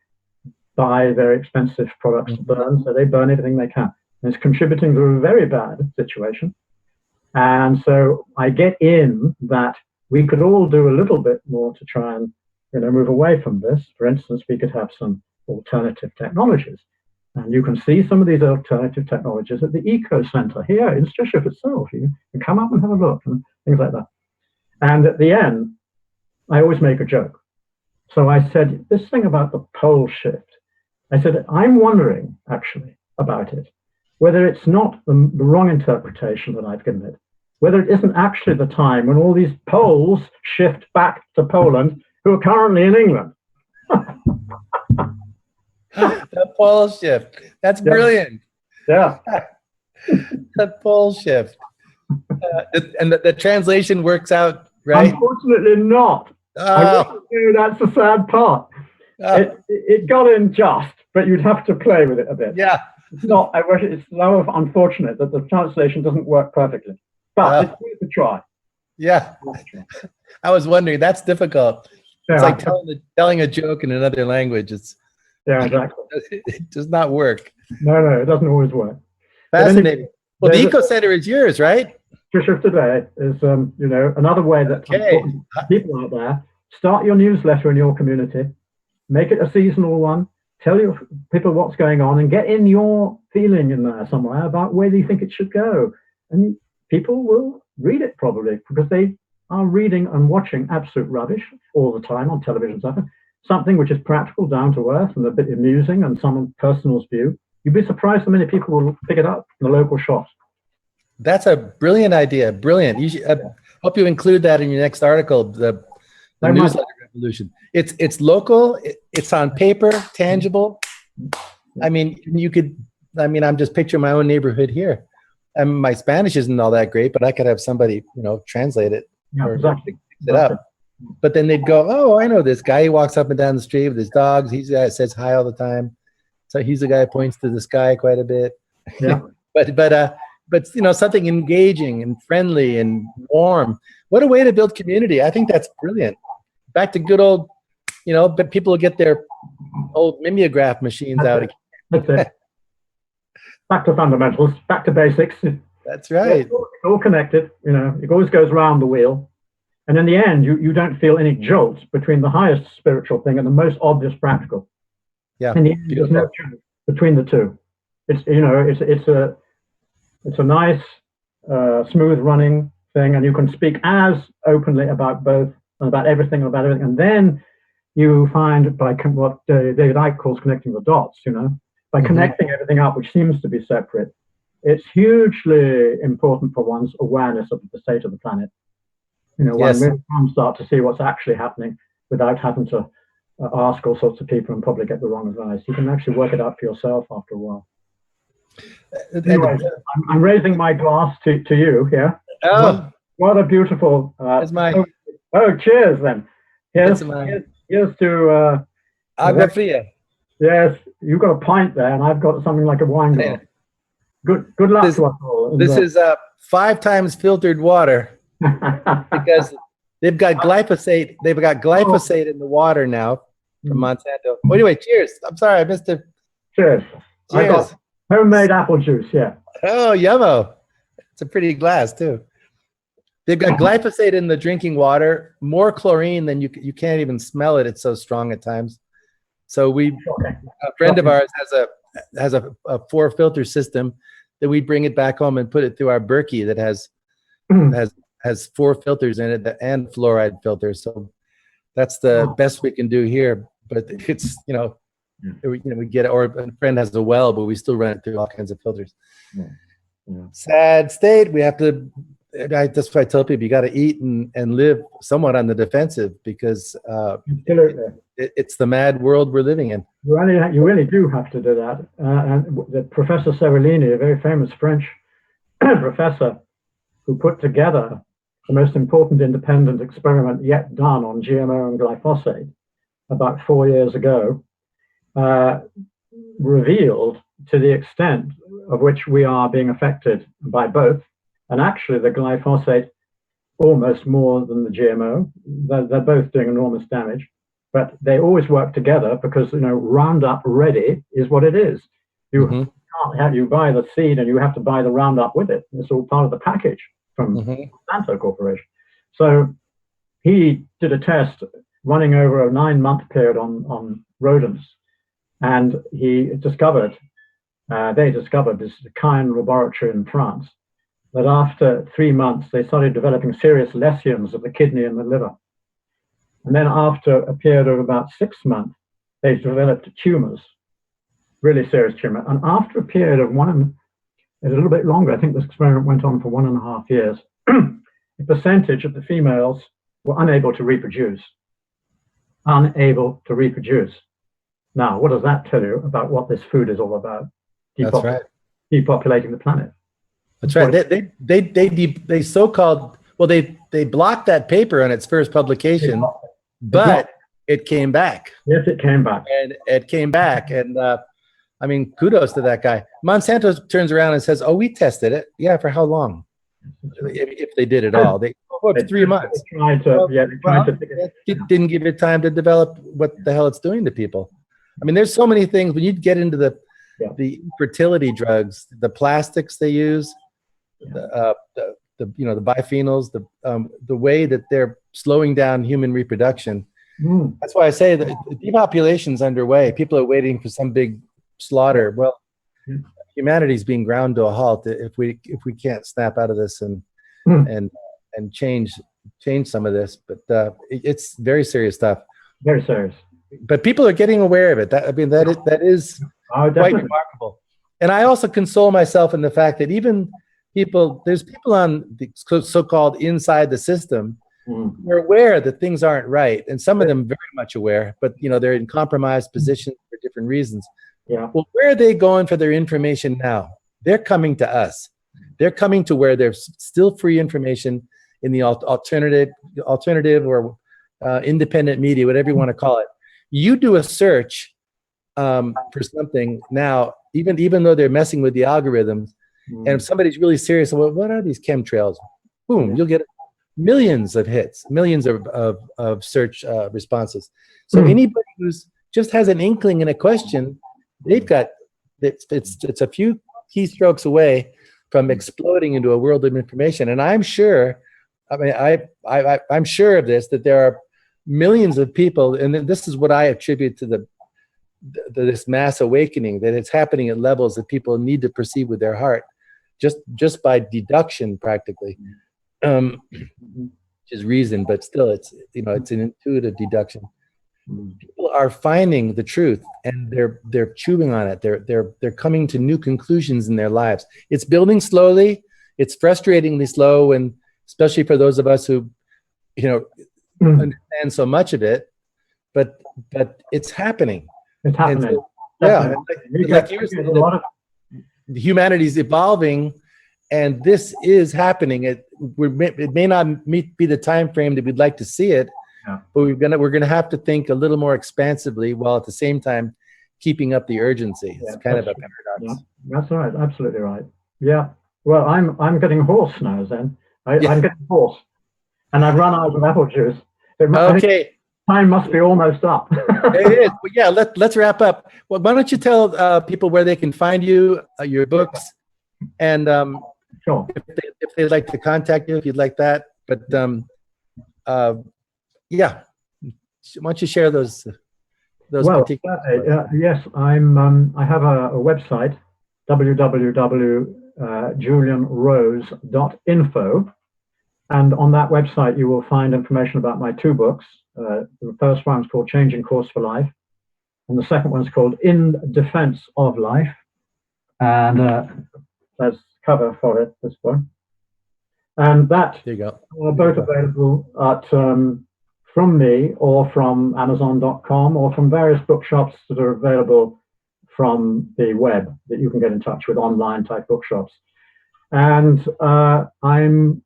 buy very expensive products to burn, so they burn everything they can. And it's contributing to a very bad situation. And so I get in that we could all do a little bit more to try and move away from this. For instance, we could have some alternative technologies. And you can see some of these alternative technologies at the Eco Center here in Stishev itself. You can come up and have a look and things like that. And at the end, I always make a joke. So I said, this thing about the pole shift, I said, I'm wondering actually about it, whether it's not the wrong interpretation that I've given it, whether it isn't actually the time when all these Poles shift back to Poland who are currently in England. The pole shift. That's brilliant. Yeah. The pole shift. And the translation works out, right? Unfortunately not. Oh. That's the sad part. Oh. It got in just, but you'd have to play with it a bit. Yeah. It's not. It's so unfortunate that the translation doesn't work perfectly. But it's worth a try. Yeah. I was wondering. That's difficult. It's Yeah. like telling a joke in another language. Yeah, exactly. It does not work. No, it doesn't always work. Fascinating. Well, the Eco Center is yours, right? Stishev Today is, another way that people out there, start your newsletter in your community, make it a seasonal one, tell your people what's going on, and get in your feeling in there somewhere about where you think it should go. And people will read it probably because they are reading and watching absolute rubbish all the time on television stuff. Something which is practical, down to earth, and a bit amusing, and some personal's view. You'd be surprised how many people will pick it up in the local shops. That's a brilliant idea. Brilliant. You should, hope you include that in your next article. The newsletter revolution. It's local. It's on paper, tangible. I mean, I'm just picturing my own neighborhood here. And my Spanish isn't all that great, but I could have somebody, translate it or exactly. fix it up. But then they'd go, oh, I know this guy. He walks up and down the street with his dogs. He's the guy that says hi all the time. So he's the guy who points to the sky quite a bit. Yeah. but something engaging and friendly and warm. What a way to build community. I think that's brilliant. Back to good old, but people will get their old mimeograph machines out again. That's it. Back to fundamentals, back to basics. That's right. It's all connected. It always goes round the wheel. And in the end, you don't feel any jolts between the highest spiritual thing and the most obvious practical. Yeah. In the end, there's no jolt between the two. It's a nice, smooth running thing, and you can speak as openly about both about everything, and then you find by what David Icke calls connecting the dots, by connecting everything up, which seems to be separate, it's hugely important for one's awareness of the state of the planet. One really can start to see what's actually happening without having to ask all sorts of people and probably get the wrong advice. You can actually work it out for yourself after a while. Anyway, I'm raising my glass to you here. Oh, what a beautiful. That's mine. Oh, cheers then. Here's to. Agua fria. Yes, you've got a pint there, and I've got something like a wine glass. Good luck to us all. This is 5 times filtered water because they've got glyphosate. They've got glyphosate in the water now from Monsanto. Oh, anyway, cheers. I'm sorry, I missed it. Cheers. I got homemade apple juice. Yeah. Oh, yummo! It's a pretty glass too. They've got glyphosate in the drinking water, more chlorine than you can't even smell it. It's so strong at times. So a friend of ours has a 4-filter system that we bring it back home and put it through our Berkey that has 4 filters in it and fluoride filters. So that's the best we can do here. But it's we get it, or a friend has a well, but we still run it through all kinds of filters. Sad state. We have to. That's why I tell people you got to eat and live somewhat on the defensive because it's the mad world we're living in. You really do have to do that. And Professor Seralini, a very famous French professor who put together the most important independent experiment yet done on GMO and glyphosate about 4 years ago, revealed to the extent of which we are being affected by both. And actually, the glyphosate almost more than the GMO. They're both doing enormous damage, but they always work together because Roundup Ready is what it is. You can't have you buy the seed and you have to buy the Roundup with it. It's all part of the package from Monsanto Corporation. So he did a test running over a 9-month period on rodents, and he discovered they discovered this Caen laboratory in France. That after 3 months, they started developing serious lesions of the kidney and the liver. And then after a period of about 6 months, they developed tumors, really serious tumor. And after a period of a little bit longer, I think this experiment went on for 1.5 years, the percentage of the females were unable to reproduce. Unable to reproduce. Now, what does that tell you about what this food is all about? That's right. Depopulating the planet. That's right. They so-called, well, they blocked that paper on its first publication, but it came back. Yes, it came back. And it came back. And I mean, kudos to that guy. Monsanto turns around and says, "Oh, we tested it." Yeah, for how long? If they did at all, they 3 months. Didn't give it time to develop what the hell it's doing to people. I mean, there's so many things when you get into the fertility drugs, the plastics they use, the biphenyls, the way that they're slowing down human reproduction. That's why I say that depopulation's underway. People are waiting for some big slaughter. Well, humanity's being ground to a halt if we can't snap out of this and change some of this. But it's very serious stuff. Very serious. But people are getting aware of it. That is quite remarkable. And I also console myself in the fact that even there's people on the so-called inside the system who are aware that things aren't right. And some of them very much aware, but they're in compromised positions for different reasons. Yeah. Well, where are they going for their information now? They're coming to us. They're coming to where there's still free information in the alternative or independent media, whatever you want to call it. You do a search for something now, even though they're messing with the algorithms, and if somebody's really serious about what are these chemtrails, boom, you'll get millions of hits, millions of search responses. So anybody who's just has an inkling and a question, they've got it's a few keystrokes away from exploding into a world of information. And I'm sure, I'm sure of this, that there are millions of people, and this is what I attribute to this mass awakening, that it's happening at levels that people need to perceive with their heart, just by deduction, practically. is reason, but still it's an intuitive deduction. People are finding the truth and they're chewing on it. They're coming to new conclusions in their lives. It's building slowly. It's frustratingly slow, and especially for those of us who understand so much of it, but it's happening. It's happening. So, like you were saying, humanity's evolving, and this is happening. It may not be the time frame that we'd like to see it, but we're gonna have to think a little more expansively, while at the same time keeping up the urgency. It's kind of a paradox. Yeah, that's right. Absolutely right. Yeah. Well, I'm getting hoarse now. Then I'm getting hoarse, and I've run out of apple juice. Okay. Time must be almost up. It is. Well, yeah. Let's wrap up. Well, why don't you tell people where they can find you, your books, and sure. if they'd like to contact you, if you'd like that. But yeah, why don't you share those? Well, yes, I have a website, www.julianrose.info, and on that website you will find information about my two books. The first one's called Changing Course for Life, and the second one's called In Defense of Life, and there's cover for it, this one. And that there you go. Are both available at from me or from Amazon.com or from various bookshops that are available from the web that you can get in touch with, online type bookshops. And I'm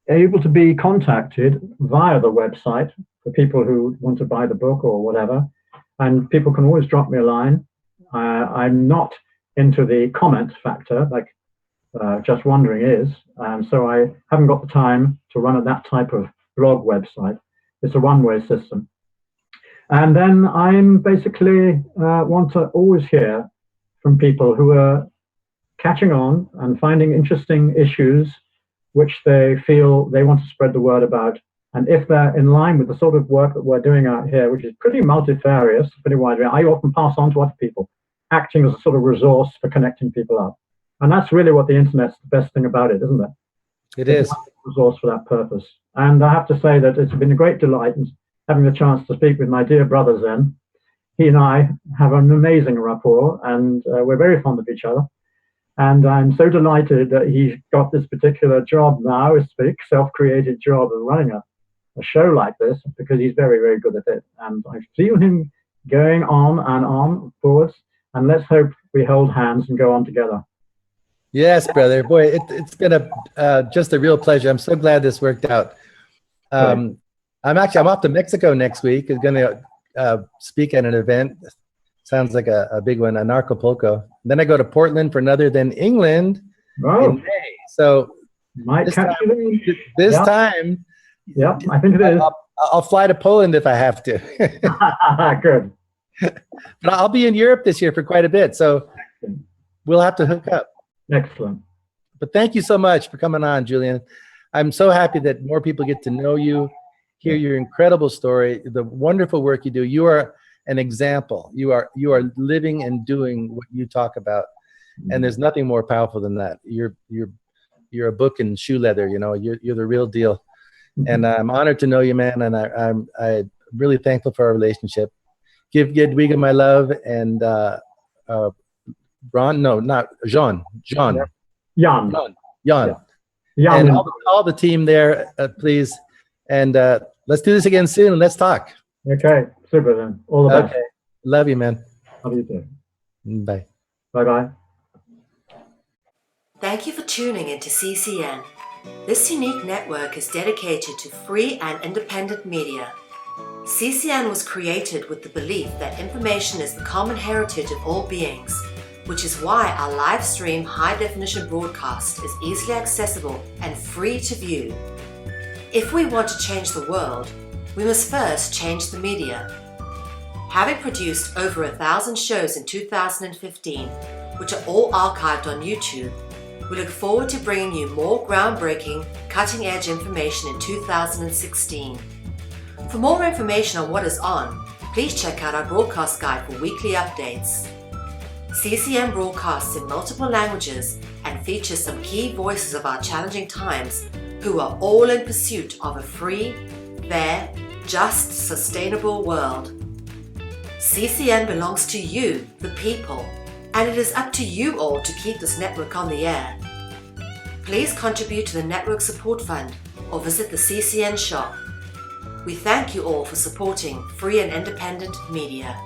able to be contacted via the website for people who want to buy the book or whatever. And people can always drop me a line. I'm not into the comment factor like Just Wondering is. So I haven't got the time to run that type of blog website. It's a one-way system. And then I'm basically want to always hear from people who are catching on and finding interesting issues which they feel they want to spread the word about. And if they're in line with the sort of work that we're doing out here, which is pretty multifarious, pretty wide, I often pass on to other people, acting as a sort of resource for connecting people up. And that's really what the internet's the best thing about it, isn't it? It is. It's a resource for that purpose. And I have to say that it's been a great delight having the chance to speak with my dear brother Zen. He and I have an amazing rapport, and we're very fond of each other. And I'm so delighted that he's got this particular job now, this big self-created job of running a show like this, because he's very, very good at it. And I feel him going on and on forwards, and let's hope we hold hands and go on together. Yes, brother. Boy, it's been just a real pleasure. I'm so glad this worked out. I'm off to Mexico next week. I'm going to speak at an event. Sounds like a big one, in Acapulco. Then I go to Portland for another, then England in May. So this time, yeah, I think it is. I'll fly to Poland if I have to. Good. But I'll be in Europe this year for quite a bit, so we'll have to hook up. Excellent. But thank you so much for coming on, Julian. I'm so happy that more people get to know you, hear your incredible story, the wonderful work you do. You are an example. You are living and doing what you talk about, and there's nothing more powerful than that. You're a book in shoe leather. You're the real deal, and I'm honored to know you, man. And I'm really thankful for our relationship. Give Gedwiga my love, and Ron, no, not Jean. Jan. And all the team there, please. And let's do this again soon, and let's talk. Okay, super then. All the best. Love you, man. Love you too. Bye. Bye-bye. Thank you for tuning into CCN. This unique network is dedicated to free and independent media. CCN was created with the belief that information is the common heritage of all beings, which is why our live stream high-definition broadcast is easily accessible and free to view. If we want to change the world, we must first change the media. Having produced over 1,000 shows in 2015, which are all archived on YouTube, we look forward to bringing you more groundbreaking, cutting-edge information in 2016. For more information on what is on, please check out our broadcast guide for weekly updates. CCN broadcasts in multiple languages and features some key voices of our challenging times, who are all in pursuit of a free, fair, just, sustainable world. CCN belongs to you, the people, and it is up to you all to keep this network on the air. Please contribute to the Network Support Fund or visit the CCN shop. We thank you all for supporting free and independent media.